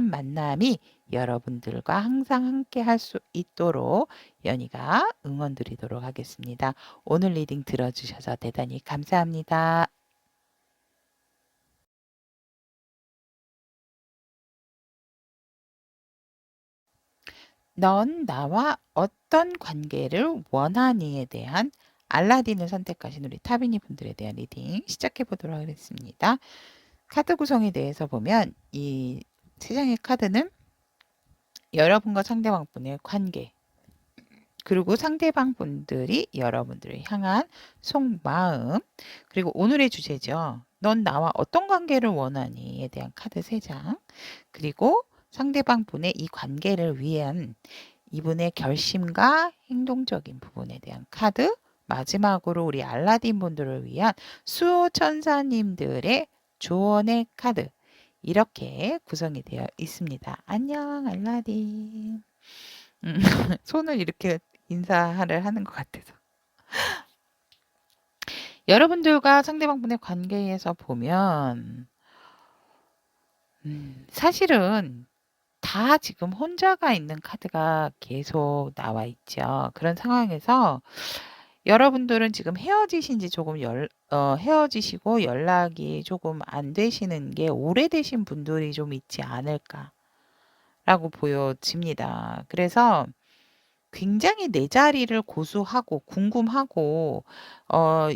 A: 만남이 여러분들과 항상 함께 할 수 있도록 연희가 응원드리도록 하겠습니다. 오늘 리딩 들어주셔서 대단히 감사합니다. 넌 나와 어떤 관계를 원하니에 대한 알라딘을 선택하신 우리 타비니 분들에 대한 리딩 시작해 보도록 하겠습니다. 카드 구성에 대해서 보면 이 세 장의 카드는 여러분과 상대방 분의 관계 그리고 상대방 분들이 여러분들을 향한 속마음 그리고 오늘의 주제죠. 넌 나와 어떤 관계를 원하니에 대한 카드 3장 그리고 상대방 분의 이 관계를 위한 이분의 결심과 행동적인 부분에 대한 카드 마지막으로 우리 알라딘 분들을 위한 수호천사님들의 조언의 카드 이렇게 구성이 되어 있습니다. 안녕 알라딘. 손을 이렇게 인사를 하는 것 같아서. 여러분들과 상대방분의 관계에서 보면 사실은 다 지금 혼자가 있는 카드가 계속 나와 있죠. 그런 상황에서 여러분들은 지금 헤어지신 지 조금 헤어지시고 연락이 조금 안 되시는 게 오래되신 분들이 좀 있지 않을까라고 보여집니다. 그래서 굉장히 내 자리를 고수하고 궁금하고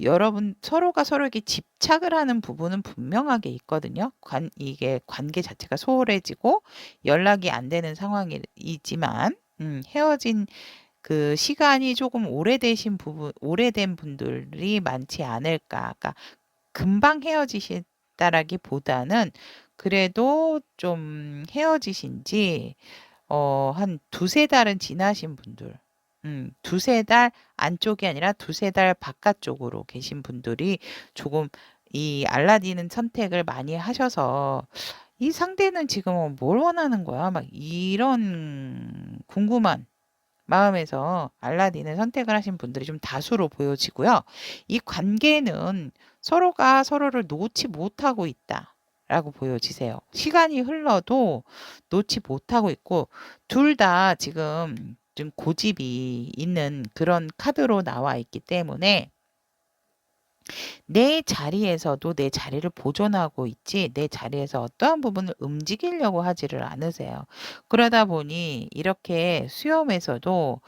A: 여러분 서로가 서로에게 집착을 하는 부분은 분명하게 있거든요. 이게 관계 자체가 소홀해지고 연락이 안 되는 상황이지만 헤어진 그 시간이 조금 오래된 분들이 많지 않을까. 그러니까 금방 헤어지셨다라기보다는 그래도 좀 헤어지신 지 한 두세 달은 지나신 분들, 두세 달 안쪽이 아니라 두세 달 바깥쪽으로 계신 분들이 조금 이 알라딘은 선택을 많이 하셔서 이 상대는 지금 뭘 원하는 거야? 막 이런 궁금한 마음에서 알라딘을 선택을 하신 분들이 좀 다수로 보여지고요. 이 관계는 서로가 서로를 놓지 못하고 있다라고 보여지세요. 시간이 흘러도 놓지 못하고 있고 둘 다 지금 좀 고집이 있는 그런 카드로 나와 있기 때문에 내 자리에서도 내 자리를 보존하고 있지 내 자리에서 어떠한 부분을 움직이려고 하지를 않으세요. 그러다 보니 이렇게 수염에서도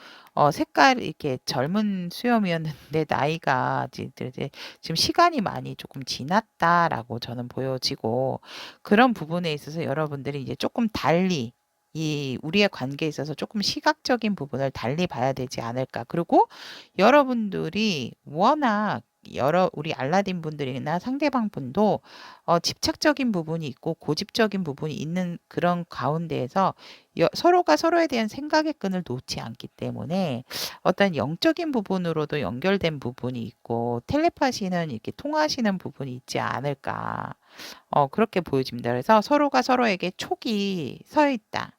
A: 색깔 이렇게 젊은 수염이었는데 나이가 이제 지금 시간이 많이 조금 지났다라고 저는 보여지고 그런 부분에 있어서 여러분들이 이제 조금 달리 이 우리의 관계에 있어서 조금 시각적인 부분을 달리 봐야 되지 않을까. 그리고 여러분들이 워낙 여러 우리 알라딘 분들이나 상대방 분도 집착적인 부분이 있고 고집적인 부분이 있는 그런 가운데에서 서로가 서로에 대한 생각의 끈을 놓지 않기 때문에 어떤 영적인 부분으로도 연결된 부분이 있고 텔레파시는 이렇게 통하시는 부분이 있지 않을까. 그렇게 보여집니다. 그래서 서로가 서로에게 촉이 서 있다.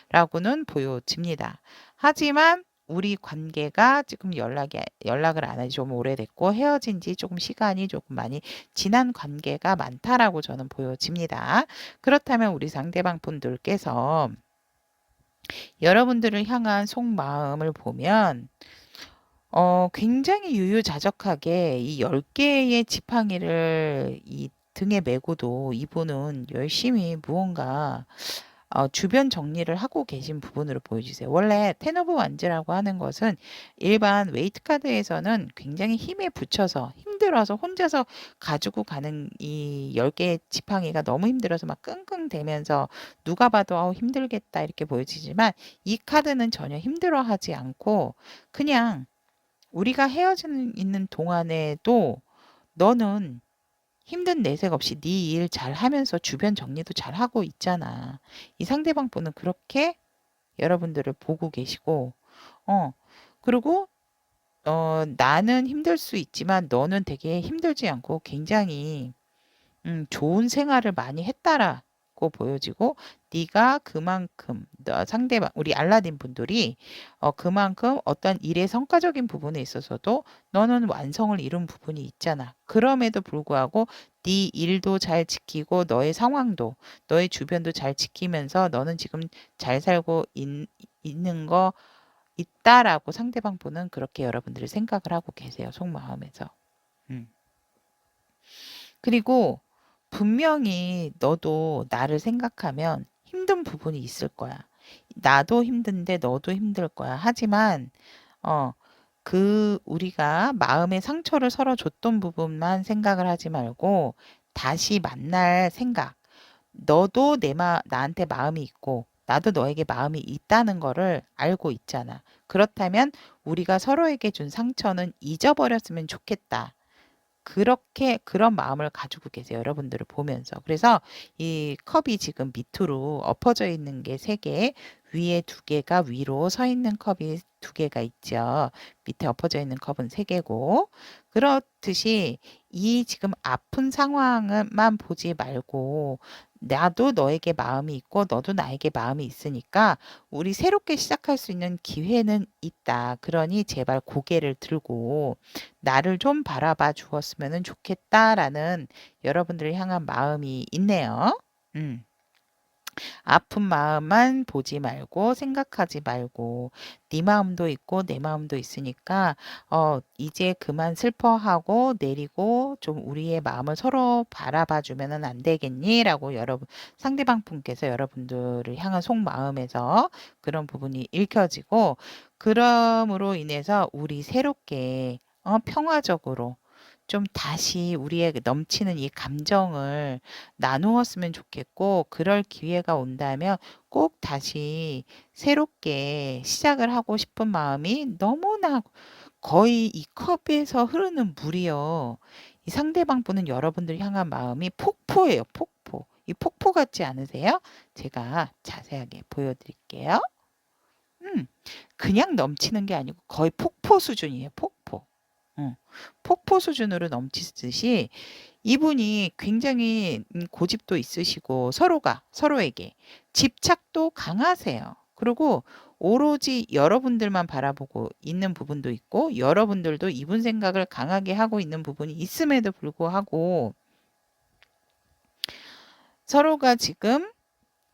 A: 라고는 보여집니다. 하지만 우리 관계가 지금 연락을 안 한 지 좀 오래됐고 헤어진 지 조금 시간이 조금 많이 지난 관계가 많다라고 저는 보여집니다. 그렇다면 우리 상대방 분들께서 여러분들을 향한 속마음을 보면 굉장히 유유자적하게 이 10개의 지팡이를 이 등에 메고도 이분은 열심히 무언가 주변 정리를 하고 계신 부분으로 보여주세요. 원래 텐 오브 완즈라고 하는 것은 일반 웨이트 카드에서는 굉장히 힘에 붙여서 힘들어서 혼자서 가지고 가는 이 10개의 지팡이가 너무 힘들어서 막 끙끙대면서 누가 봐도 힘들겠다 이렇게 보여지지만 이 카드는 전혀 힘들어하지 않고 그냥 우리가 헤어지는 있는 동안에도 너는 힘든 내색 없이 네 일 잘하면서 주변 정리도 잘하고 있잖아. 이 상대방 분은 그렇게 여러분들을 보고 계시고, 어, 그리고 나는 힘들 수 있지만 너는 되게 힘들지 않고 굉장히 좋은 생활을 많이 했다라고 보여지고 네가 그만큼 상대방 우리 알라딘 분들이 그만큼 어떤 일의 성과적인 부분에 있어서도 너는 완성을 이룬 부분이 있잖아. 그럼에도 불구하고 네 일도 잘 지키고 너의 상황도 너의 주변도 잘 지키면서 너는 지금 잘 살고 있는 거 있다라고 상대방 분은 그렇게 여러분들이 생각을 하고 계세요. 속마음에서. 음. 그리고 분명히 너도 나를 생각하면 힘든 부분이 있을 거야. 나도 힘든데 너도 힘들 거야. 하지만, 어, 우리가 마음의 상처를 서로 줬던 부분만 생각을 하지 말고 다시 만날 생각. 너도 나한테 마음이 있고 나도 너에게 마음이 있다는 거를 알고 있잖아. 그렇다면 우리가 서로에게 준 상처는 잊어버렸으면 좋겠다. 그렇게 그런 마음을 가지고 계세요. 여러분들을 보면서. 그래서 이 컵이 지금 밑으로 엎어져 있는 게 3개, 위에 2개가 위로 서 있는 컵이 2개가 있죠. 밑에 엎어져 있는 컵은 3개고. 그렇듯이 이 지금 아픈 상황만 보지 말고 나도 너에게 마음이 있고 너도 나에게 마음이 있으니까 우리 새롭게 시작할 수 있는 기회는 있다. 그러니 제발 고개를 들고 나를 좀 바라봐 주었으면 좋겠다라는 여러분들을 향한 마음이 있네요. 음. 아픈 마음만 보지 말고 생각하지 말고 네 마음도 있고 내 마음도 있으니까 이제 그만 슬퍼하고 내리고 좀 우리의 마음을 서로 바라봐 주면은 안 되겠니라고 여러분 상대방 분께서 여러분들을 향한 속마음에서 그런 부분이 읽혀지고 그럼으로 인해서 우리 새롭게 평화적으로 좀 다시 우리의 넘치는 이 감정을 나누었으면 좋겠고, 그럴 기회가 온다면 꼭 다시 새롭게 시작을 하고 싶은 마음이 너무나 거의 이 컵에서 흐르는 물이요. 이 상대방 분은 여러분들 향한 마음이 폭포예요, 폭포. 이 폭포 같지 않으세요? 제가 자세하게 보여드릴게요. 음, 그냥 넘치는 게 아니고 거의 폭포 수준이에요, 폭포. 응. 폭포 수준으로 넘치듯이 이분이 굉장히 고집도 있으시고 서로가 서로에게 집착도 강하세요. 그리고 오로지 여러분들만 바라보고 있는 부분도 있고 여러분들도 이분 생각을 강하게 하고 있는 부분이 있음에도 불구하고 서로가 지금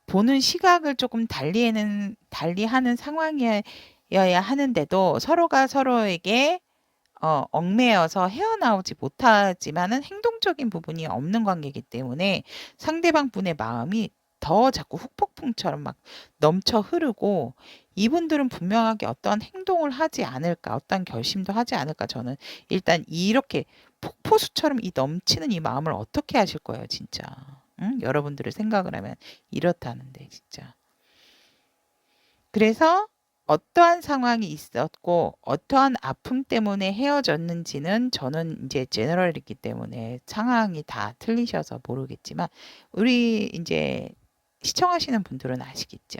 A: 보는 시각을 조금 달리하는 상황이어야 하는데도 서로가 서로에게 얽매여서 헤어나오지 못하지만은 행동적인 부분이 없는 관계이기 때문에 상대방 분의 마음이 더 자꾸 훅폭풍처럼 막 넘쳐 흐르고 이분들은 분명하게 어떠한 행동을 하지 않을까, 어떠한 결심도 하지 않을까. 저는 일단 이렇게 폭포수처럼 이 넘치는 이 마음을 어떻게 하실 거예요, 진짜. 응? 여러분들을 생각을 하면 이렇다는데, 진짜. 그래서 어떠한 상황이 있었고 어떠한 아픔 때문에 헤어졌는지는 저는 이제 제너럴이기 때문에 상황이 다 틀리셔서 모르겠지만 우리 이제 시청하시는 분들은 아시겠죠.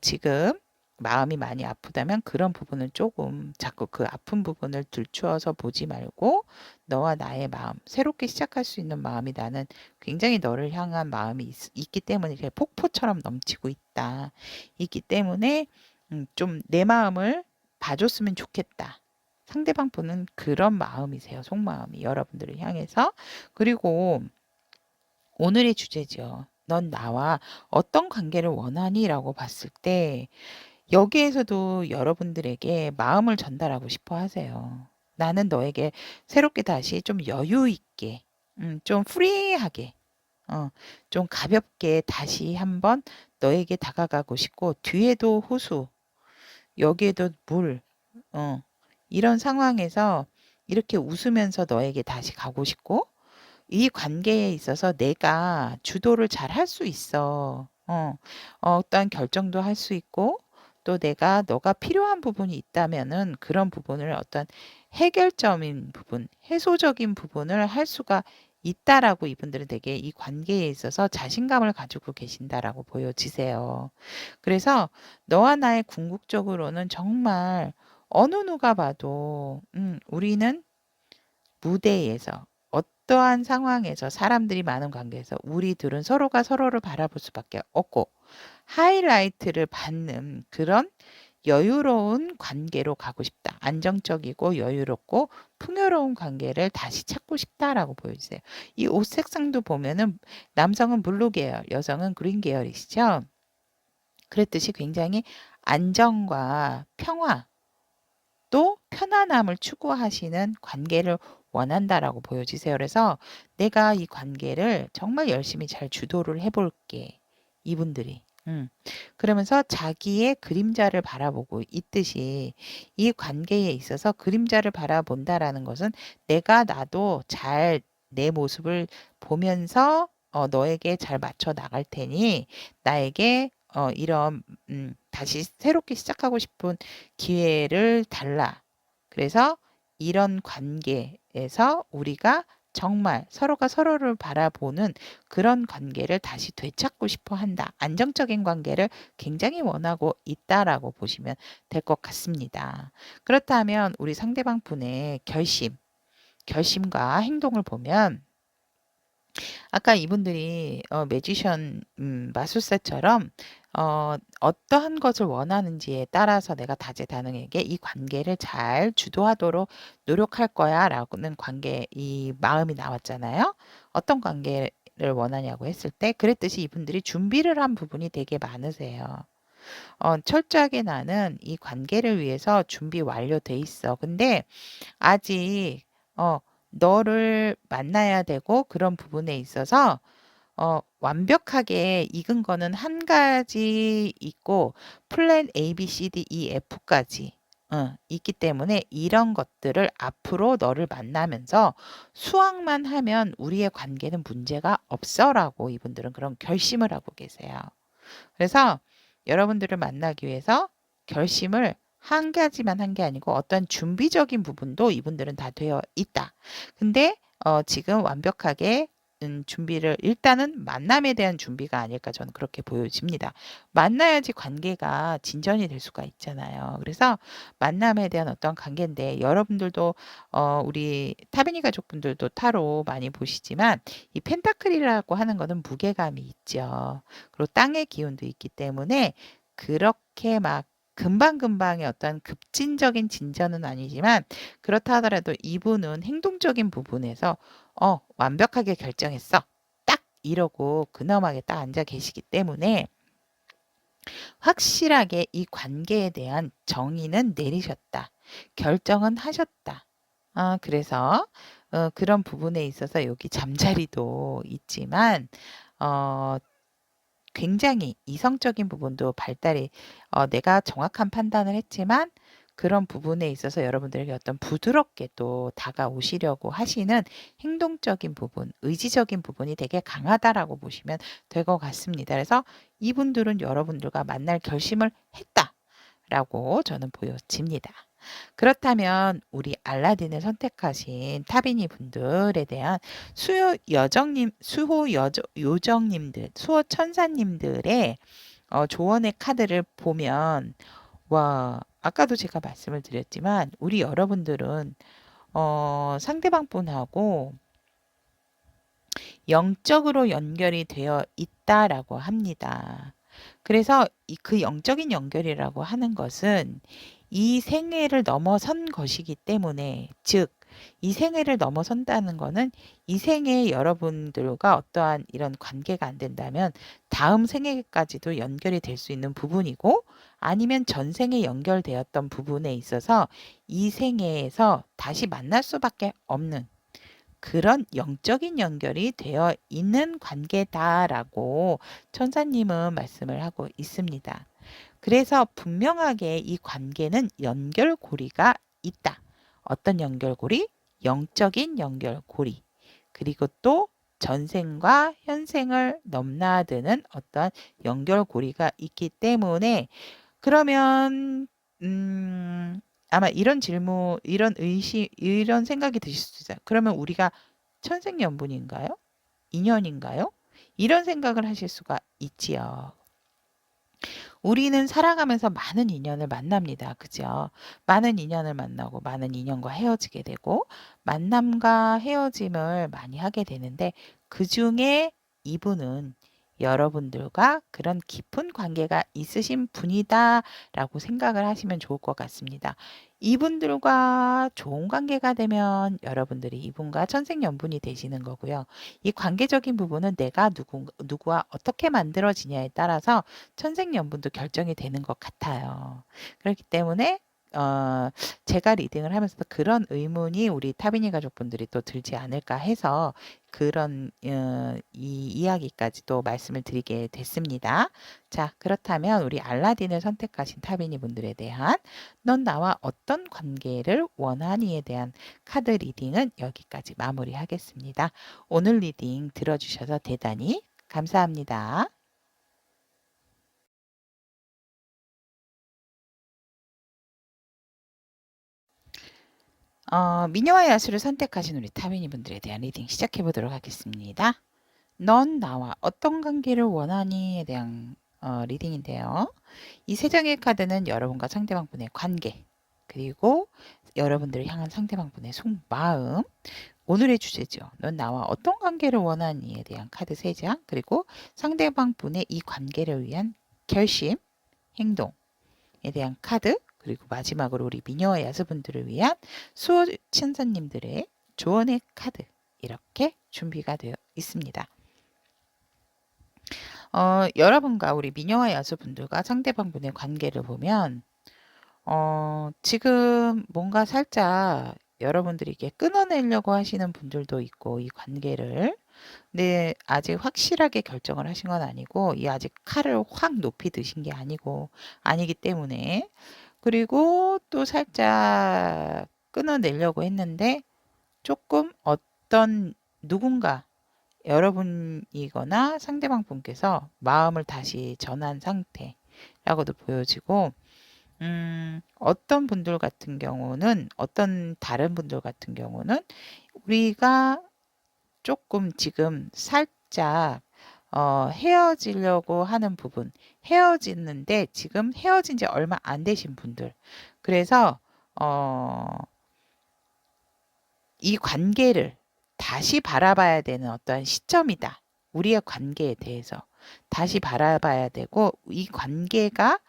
A: 지금 마음이 많이 아프다면 그런 부분을 조금 자꾸 그 아픈 부분을 들추어서 보지 말고 너와 나의 마음, 새롭게 시작할 수 있는 마음이 나는 굉장히 너를 향한 마음이 있기 때문에 이렇게 폭포처럼 넘치고 있다. 있기 때문에 좀 내 마음을 봐줬으면 좋겠다. 상대방 분은 그런 마음이세요. 속마음이 여러분들을 향해서. 그리고 오늘의 주제죠. 넌 나와 어떤 관계를 원하니? 라고 봤을 때 여기에서도 여러분들에게 마음을 전달하고 싶어 하세요. 나는 너에게 새롭게 다시 좀 여유 있게, 좀 프리하게, 좀 가볍게 다시 한번 너에게 다가가고 싶고, 뒤에도 호수, 여기에도 물, 어, 이런 상황에서 이렇게 웃으면서 너에게 다시 가고 싶고, 이 관계에 있어서 내가 주도를 잘 할 수 있어. 어떠한 결정도 할 수 있고, 또 내가 너가 필요한 부분이 있다면은 그런 부분을 어떤 해결점인 부분, 해소적인 부분을 할 수가 있다라고 이분들은 되게 이 관계에 있어서 자신감을 가지고 계신다라고 보여지세요. 그래서 너와 나의 궁극적으로는 정말 어느 누가 봐도 우리는 무대에서 어떠한 상황에서 사람들이 많은 관계에서 우리들은 서로가 서로를 바라볼 수밖에 없고 하이라이트를 받는 그런 여유로운 관계로 가고 싶다. 안정적이고 여유롭고 풍요로운 관계를 다시 찾고 싶다라고 보여주세요. 이 옷 색상도 보면은 남성은 블루 계열, 여성은 그린 계열이시죠. 그랬듯이 굉장히 안정과 평화 또 편안함을 추구하시는 관계를 원한다라고 보여지세요. 그래서 내가 이 관계를 정말 열심히 잘 주도를 해볼게. 이분들이. 그러면서 자기의 그림자를 바라보고 있듯이 이 관계에 있어서 그림자를 바라본다라는 것은 내가 나도 잘 내 모습을 보면서 너에게 잘 맞춰 나갈 테니 나에게 이런 다시 새롭게 시작하고 싶은 기회를 달라. 그래서 이런 관계에서 우리가 정말 서로가 서로를 바라보는 그런 관계를 다시 되찾고 싶어 한다. 안정적인 관계를 굉장히 원하고 있다라고 보시면 될 것 같습니다. 그렇다면 우리 상대방 분의 결심과 행동을 보면 아까 이분들이 매지션 마술사처럼 어떠한 것을 원하는지에 따라서 내가 다재다능하게 이 관계를 잘 주도하도록 노력할 거야 라고는 이 마음이 나왔잖아요. 어떤 관계를 원하냐고 했을 때 그랬듯이 이분들이 준비를 한 부분이 되게 많으세요. 철저하게 나는 이 관계를 위해서 준비 완료돼 있어. 근데 아직 너를 만나야 되고 그런 부분에 있어서 완벽하게 익은 거는 한 가지 있고 플랜 A, B, C, D, E, F까지 있기 때문에 이런 것들을 앞으로 너를 만나면서 수확만 하면 우리의 관계는 문제가 없어라고 이분들은 그런 결심을 하고 계세요. 그래서 여러분들을 만나기 위해서 결심을 한 가지만 한 게 아니고 어떤 준비적인 부분도 이분들은 다 되어 있다. 근데 지금 완벽하게 준비를 일단은 만남에 대한 준비가 아닐까 저는 그렇게 보여집니다. 만나야지 관계가 진전이 될 수가 있잖아요. 그래서 만남에 대한 어떤 관계인데 여러분들도 우리 타비니 가족분들도 타로 많이 보시지만 이 펜타클이라고 하는 거는 무게감이 있죠. 그리고 땅의 기운도 있기 때문에 그렇게 막 금방금방의 어떤 급진적인 진전은 아니지만 그렇다 하더라도 이분은 행동적인 부분에서 완벽하게 결정했어. 딱 이러고 근엄하게 딱 앉아 계시기 때문에 확실하게 이 관계에 대한 정의는 내리셨다. 결정은 하셨다. 그래서 그런 부분에 있어서 여기 잠자리도 있지만 어, 굉장히 이성적인 부분도 발달이 내가 정확한 판단을 했지만 그런 부분에 있어서 여러분들에게 어떤 부드럽게 또 다가오시려고 하시는 행동적인 부분, 의지적인 부분이 되게 강하다라고 보시면 될 것 같습니다. 그래서 이분들은 여러분들과 만날 결심을 했다라고 저는 보여집니다. 그렇다면 우리 알라딘을 선택하신 타비니 분들에 대한 요정님들, 수호 천사님들의 조언의 카드를 보면 와, 아까도 제가 말씀을 드렸지만 우리 여러분들은 상대방 분하고 영적으로 연결이 되어 있다라고 합니다. 그래서 그 영적인 연결이라고 하는 것은 이 생애를 넘어선 것이기 때문에, 즉, 이 생애를 넘어선다는 것은 이 생에 여러분들과 어떠한 이런 관계가 안 된다면 다음 생애까지도 연결이 될 수 있는 부분이고 아니면 전생에 연결되었던 부분에 있어서 이 생애에서 다시 만날 수밖에 없는 그런 영적인 연결이 되어 있는 관계다라고 천사님은 말씀을 하고 있습니다. 그래서 분명하게 이 관계는 연결고리가 있다. 어떤 연결고리? 영적인 연결고리. 그리고 또 전생과 현생을 넘나드는 어떤 연결고리가 있기 때문에 그러면 아마 이런 질문, 이런 의심, 이런 생각이 드실 수 있어요. 그러면 우리가 천생연분인가요? 인연인가요? 이런 생각을 하실 수가 있지요. 우리는 살아가면서 많은 인연을 만납니다. 그죠? 많은 인연을 만나고 많은 인연과 헤어지게 되고 만남과 헤어짐을 많이 하게 되는데 그 중에 이분은 여러분들과 그런 깊은 관계가 있으신 분이다라고 생각을 하시면 좋을 것 같습니다. 이분들과 좋은 관계가 되면 여러분들이 이분과 천생연분이 되시는 거고요. 이 관계적인 부분은 내가 누구와 어떻게 만들어지냐에 따라서 천생연분도 결정이 되는 것 같아요. 그렇기 때문에 제가 리딩을 하면서도 그런 의문이 우리 타비니 가족분들이 또 들지 않을까 해서 그런 이 이야기까지도 말씀을 드리게 됐습니다. 자, 그렇다면 우리 알라딘을 선택하신 타비니 분들에 대한 넌 나와 어떤 관계를 원하니에 대한 카드 리딩은 여기까지 마무리하겠습니다. 오늘 리딩 들어주셔서 대단히 감사합니다. 미녀와 야수를 선택하신 우리 타비니 분들에 대한 리딩 시작해 보도록 하겠습니다. 넌 나와 어떤 관계를 원하니에 대한 리딩인데요. 이 세 장의 카드는 여러분과 상대방분의 관계, 그리고 여러분들을 향한 상대방분의 속마음, 오늘의 주제죠. 넌 나와 어떤 관계를 원하니에 대한 카드 세 장, 그리고 상대방분의 이 관계를 위한 결심, 행동에 대한 카드, 그리고 마지막으로 우리 미녀와 야수분들을 위한 수호 천사님들의 조언의 카드 이렇게 준비가 되어 있습니다. 여러분과 우리 미녀와 야수분들과 상대방분의 관계를 보면 지금 뭔가 살짝 여러분들이 이게 끊어내려고 하시는 분들도 있고 이 관계를 근데 아직 확실하게 결정을 하신 건 아니고 이 아직 칼을 확 높이 드신 게 아니기 때문에 그리고 또 살짝 끊어내려고 했는데 조금 어떤 누군가 여러분이거나 상대방 분께서 마음을 다시 전한 상태라고도 보여지고 어떤 분들 같은 경우는 어떤 다른 분들 같은 경우는 우리가 조금 지금 살짝 헤어지려고 하는 부분, 헤어지는데 지금 헤어진 지 얼마 안 되신 분들. 그래서 이 관계를 다시 바라봐야 되는 어떠한 시점이다. 우리의 관계에 대해서 다시 바라봐야 되고, 우리 관계가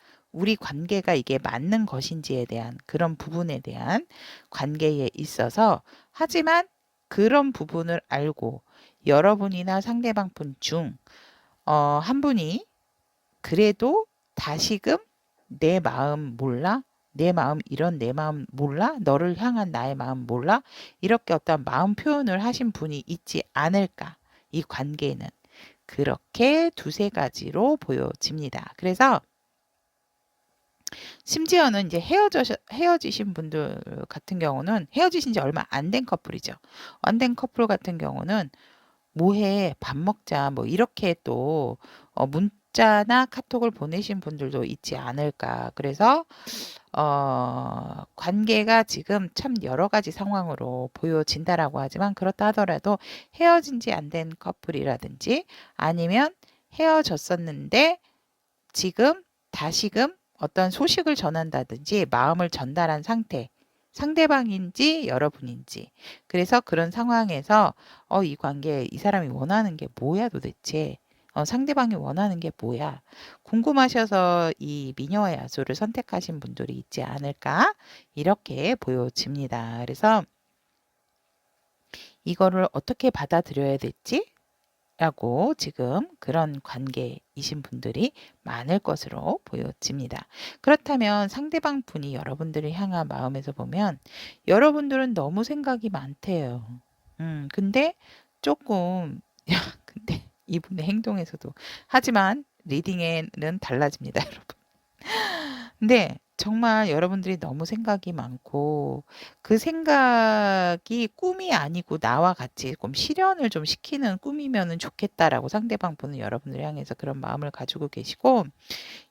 A: 이게 맞는 것인지에 대한 그런 부분에 대한 관계에 있어서, 하지만 그런 부분을 알고 여러분이나 상대방 분 중 한 분이 그래도 다시금 내 마음 몰라? 내 마음 몰라? 너를 향한 나의 마음 몰라? 이렇게 어떤 마음 표현을 하신 분이 있지 않을까? 이 관계는 그렇게 두세 가지로 보여집니다. 그래서 심지어는 이제 헤어지신 분들 같은 경우는, 헤어지신 지 얼마 안 된 커플이죠. 안 된 커플 같은 경우는 뭐해, 밥 먹자, 뭐 이렇게 또 문자나 카톡을 보내신 분들도 있지 않을까. 그래서 관계가 지금 참 여러 가지 상황으로 보여진다라고 하지만, 그렇다 하더라도 헤어진 지 안 된 커플이라든지, 아니면 헤어졌었는데 지금 다시금 어떤 소식을 전한다든지 마음을 전달한 상태, 상대방인지 여러분인지. 그래서 그런 상황에서 이 관계, 이 사람이 원하는 게 뭐야 도대체? 상대방이 원하는 게 뭐야? 궁금하셔서 이 미녀와 야수를 선택하신 분들이 있지 않을까? 이렇게 보여집니다. 그래서 이거를 어떻게 받아들여야 될지? 라고 지금 그런 관계이신 분들이 많을 것으로 보여집니다. 그렇다면 상대방 분이 여러분들을 향한 마음에서 보면 여러분들은 너무 생각이 많대요. 근데 조금, 근데 이분의 행동에서도, 하지만 리딩에는 달라집니다, 여러분. 근데 정말 여러분들이 너무 생각이 많고, 그 생각이 꿈이 아니고 나와 같이 좀 실현을 좀 시키는 꿈이면은 좋겠다라고 상대방 분은 여러분들 향해서 그런 마음을 가지고 계시고,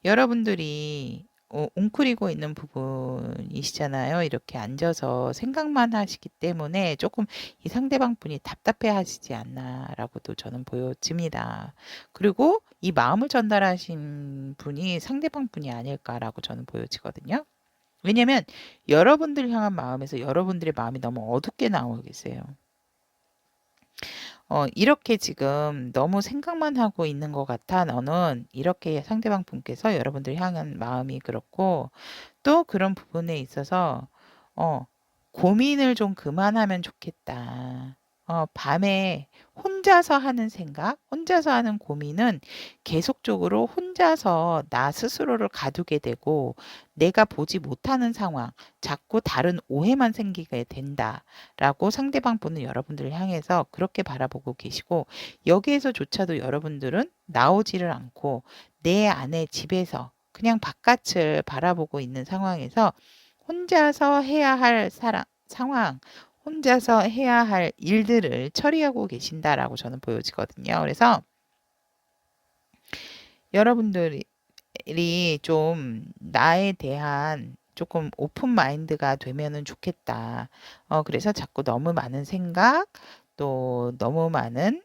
A: 여러분들이 웅크리고 있는 부분이시잖아요. 이렇게 앉아서 생각만 하시기 때문에 조금 이 상대방 분이 답답해 하시지 않나라고도 저는 보여집니다. 그리고 이 마음을 전달하신 분이 상대방 분이 아닐까라고 저는 보여지거든요. 왜냐면 여러분들 향한 마음에서 여러분들의 마음이 너무 어둡게 나오고 계세요. 이렇게 지금 너무 생각만 하고 있는 것 같아, 너는. 이렇게 상대방 분께서 여러분들 향한 마음이 그렇고, 또 그런 부분에 있어서, 어, 고민을 좀 그만하면 좋겠다. 밤에 혼자서 하는 생각, 혼자서 하는 고민은 계속적으로 혼자서 나 스스로를 가두게 되고, 내가 보지 못하는 상황, 자꾸 다른 오해만 생기게 된다라고 상대방 분은 여러분들을 향해서 그렇게 바라보고 계시고, 여기에서조차도 여러분들은 나오지를 않고 내 안에 집에서 그냥 바깥을 바라보고 있는 상황에서 혼자서 해야 할 상황, 혼자서 해야 할 일들을 처리하고 계신다라고 저는 보여지거든요. 그래서 여러분들이 좀 나에 대한 조금 오픈 마인드가 되면은 좋겠다. 그래서 자꾸 너무 많은 생각, 또 너무 많은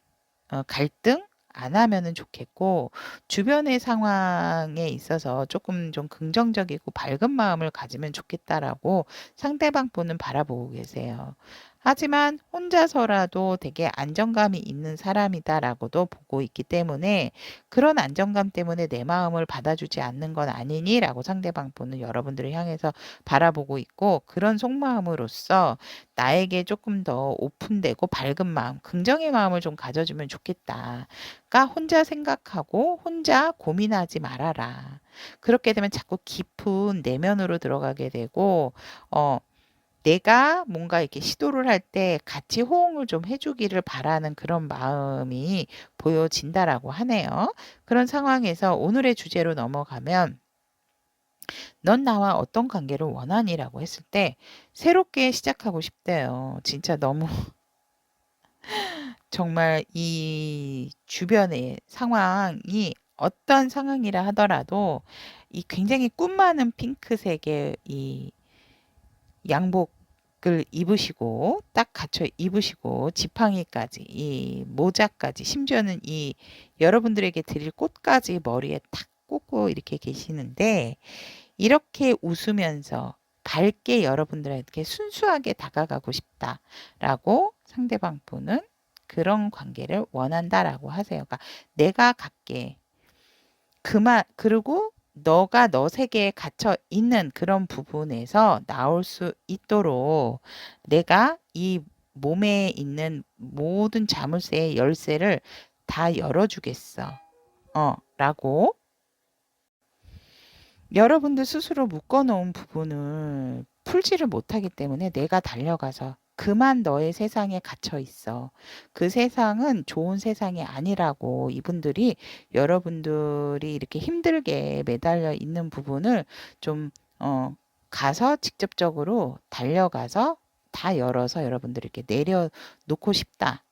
A: 갈등 안 하면은 좋겠고, 주변의 상황에 있어서 조금 좀 긍정적이고 밝은 마음을 가지면 좋겠다라고 상대방 분은 바라보고 계세요. 하지만 혼자서라도 되게 안정감이 있는 사람이다라고도 보고 있기 때문에, 그런 안정감 때문에 내 마음을 받아주지 않는 건 아니니라고 상대방 분은 여러분들을 향해서 바라보고 있고, 그런 속마음으로써 나에게 조금 더 오픈되고 밝은 마음, 긍정의 마음을 좀 가져주면 좋겠다. 그러니까 혼자 생각하고 혼자 고민하지 말아라. 그렇게 되면 자꾸 깊은 내면으로 들어가게 되고, 내가 뭔가 이렇게 시도를 할 때 같이 호응을 좀 해주기를 바라는 그런 마음이 보여진다라고 하네요. 그런 상황에서 오늘의 주제로 넘어가면, 넌 나와 어떤 관계를 원하니라고 했을 때 새롭게 시작하고 싶대요. 진짜 너무 정말 이 주변의 상황이 어떤 상황이라 하더라도 이 굉장히 꿈 많은 핑크색의 이 양복, 입으시고 딱 갖춰 입으시고 지팡이까지 이 모자까지 심지어는 이 여러분들에게 드릴 꽃까지 머리에 탁 꽂고 이렇게 계시는데 이렇게 웃으면서 밝게 여러분들에게 순수하게 다가가고 싶다라고 상대방 분은 그런 관계를 원한다라고 하세요. 그러니까 내가 갖게 그리고 너가 너 세계에 갇혀 있는 그런 부분에서 나올 수 있도록 내가 이 몸에 있는 모든 자물쇠의 열쇠를 다 열어주겠어. 라고 여러분들 스스로 묶어놓은 부분을 풀지를 못하기 때문에 내가 달려가서 그만 너의 세상에 갇혀 있어. 그 세상은 좋은 세상이 아니라고 이분들이 여러분들이 이렇게 힘들게 매달려 있는 부분을 좀, 가서 직접적으로 달려가서 다 열어서 여러분들에게 내려놓고 싶다.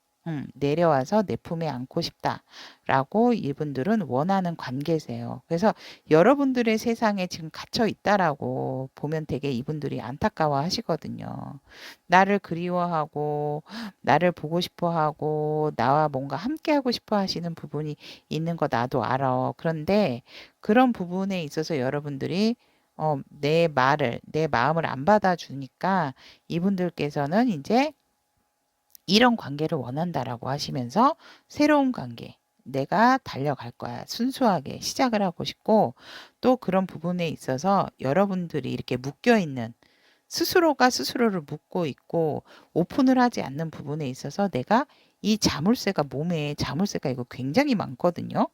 A: 내려와서 내 품에 안고 싶다라고 이분들은 원하는 관계세요. 그래서 여러분들의 세상에 지금 갇혀 있다라고 보면 되게 이분들이 안타까워 하시거든요. 나를 그리워하고, 나를 보고 싶어 하고, 나와 뭔가 함께 하고 싶어 하시는 부분이 있는 거 나도 알아. 그런데 그런 부분에 있어서 여러분들이 내 마음을 안 받아주니까 이분들께서는 이제 이런 관계를 원한다라고 하시면서 새로운 관계, 내가 달려갈 거야. 순수하게 시작을 하고 싶고 또 그런 부분에 있어서 여러분들이 이렇게 묶여 있는 스스로가 스스로를 묶고 있고 오픈을 하지 않는 부분에 있어서 내가 이 자물쇠가 몸에 자물쇠가 이거 굉장히 많거든요.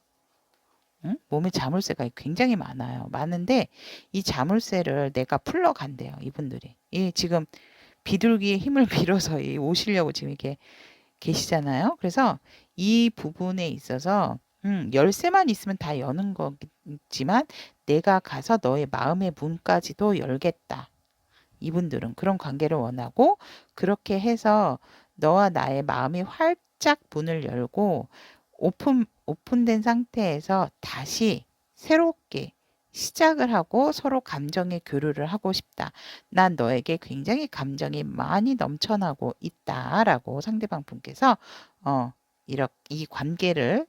A: 응? 몸에 자물쇠가 굉장히 많아요. 많은데 이 자물쇠를 내가 풀러간대요. 이분들이. 이 지금 비둘기의 힘을 빌어서 오시려고 지금 이렇게 계시잖아요. 그래서 이 부분에 있어서 열쇠만 있으면 다 여는 거지만 내가 가서 너의 마음의 문까지도 열겠다. 이분들은 그런 관계를 원하고 그렇게 해서 너와 나의 마음이 활짝 문을 열고 오픈된 상태에서 다시 새롭게 시작을 하고 서로 감정의 교류를 하고 싶다. 난 너에게 굉장히 감정이 많이 넘쳐나고 있다라고 상대방 분께서 이렇게 이 관계를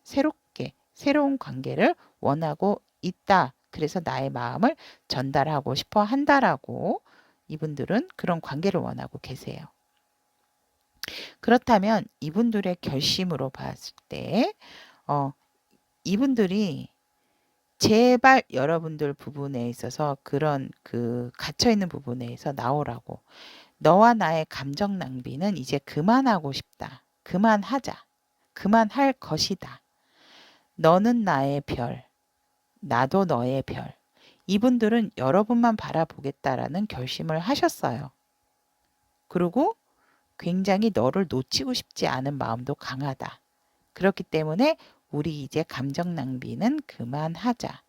A: 새로운 관계를 원하고 있다. 그래서 나의 마음을 전달하고 싶어 한다라고 이분들은 그런 관계를 원하고 계세요. 그렇다면 이분들의 결심으로 봤을 때 이분들이 제발 여러분들 부분에 있어서 그런 그 갇혀있는 부분에 서 나오라고 너와 나의 감정 낭비는 이제 그만하고 싶다. 그만하자. 그만할 것이다. 너는 나의 별, 나도 너의 별. 이분들은 여러분만 바라보겠다라는 결심을 하셨어요. 그리고 굉장히 너를 놓치고 싶지 않은 마음도 강하다. 그렇기 때문에 우리 이제 감정 낭비는 그만하자.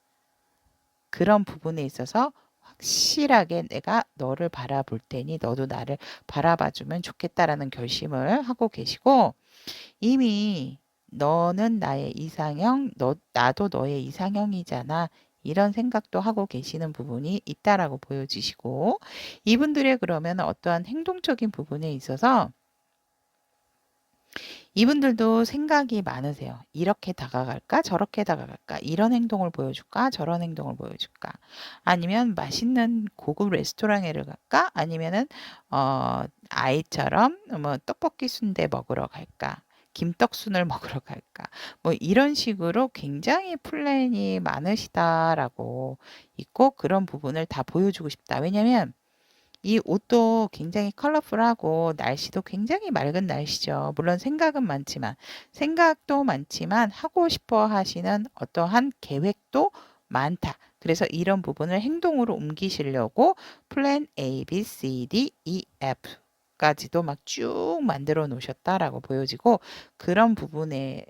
A: 그런 부분에 있어서 확실하게 내가 너를 바라볼 테니 너도 나를 바라봐주면 좋겠다라는 결심을 하고 계시고 이미 너는 나의 이상형, 나도 너의 이상형이잖아. 이런 생각도 하고 계시는 부분이 있다라고 보여지시고 이분들의 그러면 어떠한 행동적인 부분에 있어서 이분들도 생각이 많으세요. 이렇게 다가갈까? 저렇게 다가갈까? 이런 행동을 보여줄까? 저런 행동을 보여줄까? 아니면 맛있는 고급 레스토랑에를 갈까? 아니면은 아이처럼 뭐 떡볶이 순대 먹으러 갈까? 김떡순을 먹으러 갈까? 뭐 이런 식으로 굉장히 플랜이 많으시다라고 있고 그런 부분을 다 보여주고 싶다. 왜냐면 이 옷도 굉장히 컬러풀하고 날씨도 굉장히 맑은 날씨죠. 물론 생각도 많지만 하고 싶어 하시는 어떠한 계획도 많다. 그래서 이런 부분을 행동으로 옮기시려고 플랜 A, B, C, D, E, F 까지도 막 쭉 만들어 놓으셨다라고 보여지고 그런 부분의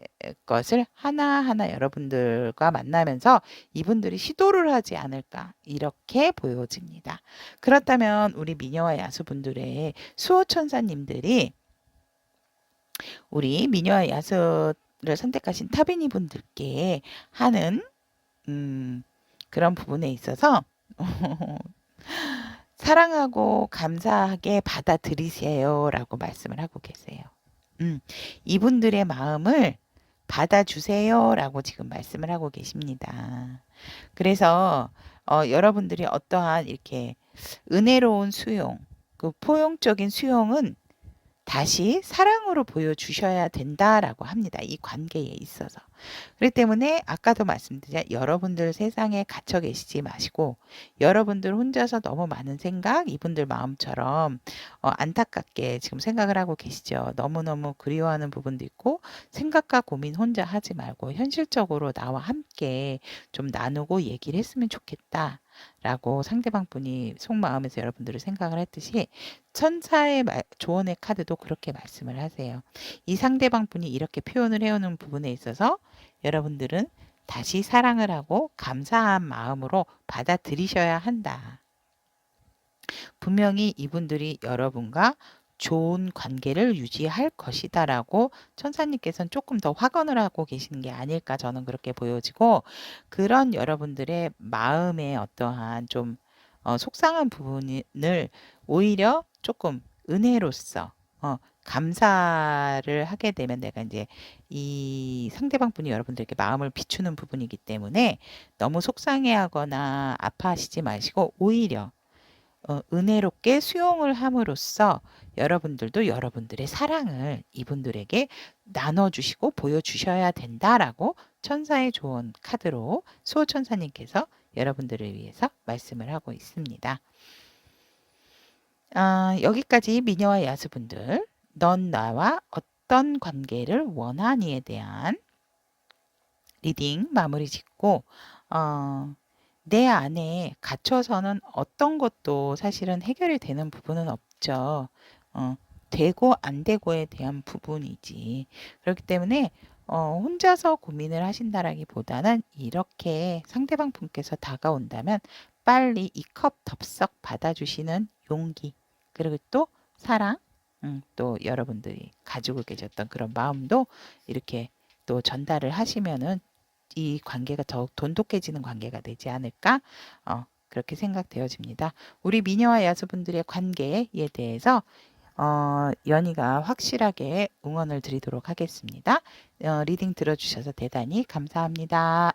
A: 것을 하나하나 여러분들과 만나면서 이분들이 시도를 하지 않을까 이렇게 보여집니다. 그렇다면 우리 미녀와 야수분들의 수호천사님들이 우리 미녀와 야수를 선택하신 타비니 분들께 하는 그런 부분에 있어서 사랑하고 감사하게 받아들이세요라고 말씀을 하고 계세요. 이분들의 마음을 받아주세요라고 지금 말씀을 하고 계십니다. 그래서 여러분들이 어떠한 이렇게 은혜로운 수용, 그 포용적인 수용은 다시 사랑으로 보여주셔야 된다라고 합니다. 이 관계에 있어서. 그렇기 때문에 아까도 말씀드린 여러분들 세상에 갇혀 계시지 마시고 여러분들 혼자서 너무 많은 생각, 이분들 마음처럼 안타깝게 지금 생각을 하고 계시죠. 너무너무 그리워하는 부분도 있고 생각과 고민 혼자 하지 말고 현실적으로 나와 함께 좀 나누고 얘기를 했으면 좋겠다. 라고 상대방 분이 속마음에서 여러분들을 생각을 했듯이 천사의 조언의 카드도 그렇게 말씀을 하세요. 이 상대방 분이 이렇게 표현을 해오는 부분에 있어서 여러분들은 다시 사랑을 하고 감사한 마음으로 받아들이셔야 한다. 분명히 이분들이 여러분과 좋은 관계를 유지할 것이다라고 천사님께서는 조금 더 확언을 하고 계시는 게 아닐까 저는 그렇게 보여지고 그런 여러분들의 마음의 어떠한 좀 속상한 부분을 오히려 조금 은혜로서 감사를 하게 되면 내가 이제 이 상대방 분이 여러분들에게 마음을 비추는 부분이기 때문에 너무 속상해하거나 아파하시지 마시고 오히려 은혜롭게 수용을 함으로써 여러분들도 여러분들의 사랑을 이분들에게 나눠주시고 보여주셔야 된다라고 천사의 조언 카드로 수호천사님께서 여러분들을 위해서 말씀을 하고 있습니다. 여기까지 미녀와 야수분들, 넌 나와 어떤 관계를 원하니에 대한 리딩 마무리 짓고 내 안에 갇혀서는 어떤 것도 사실은 해결이 되는 부분은 없죠. 되고 안 되고에 대한 부분이지. 그렇기 때문에 혼자서 고민을 하신다라기보다는 이렇게 상대방 분께서 다가온다면 빨리 이 컵 덥석 받아주시는 용기 그리고 또 사랑 또 여러분들이 가지고 계셨던 그런 마음도 이렇게 또 전달을 하시면은 이 관계가 더욱 돈독해지는 관계가 되지 않을까? 그렇게 생각되어집니다. 우리 미녀와 야수분들의 관계에 대해서 연희가 확실하게 응원을 드리도록 하겠습니다. 리딩 들어주셔서 대단히 감사합니다.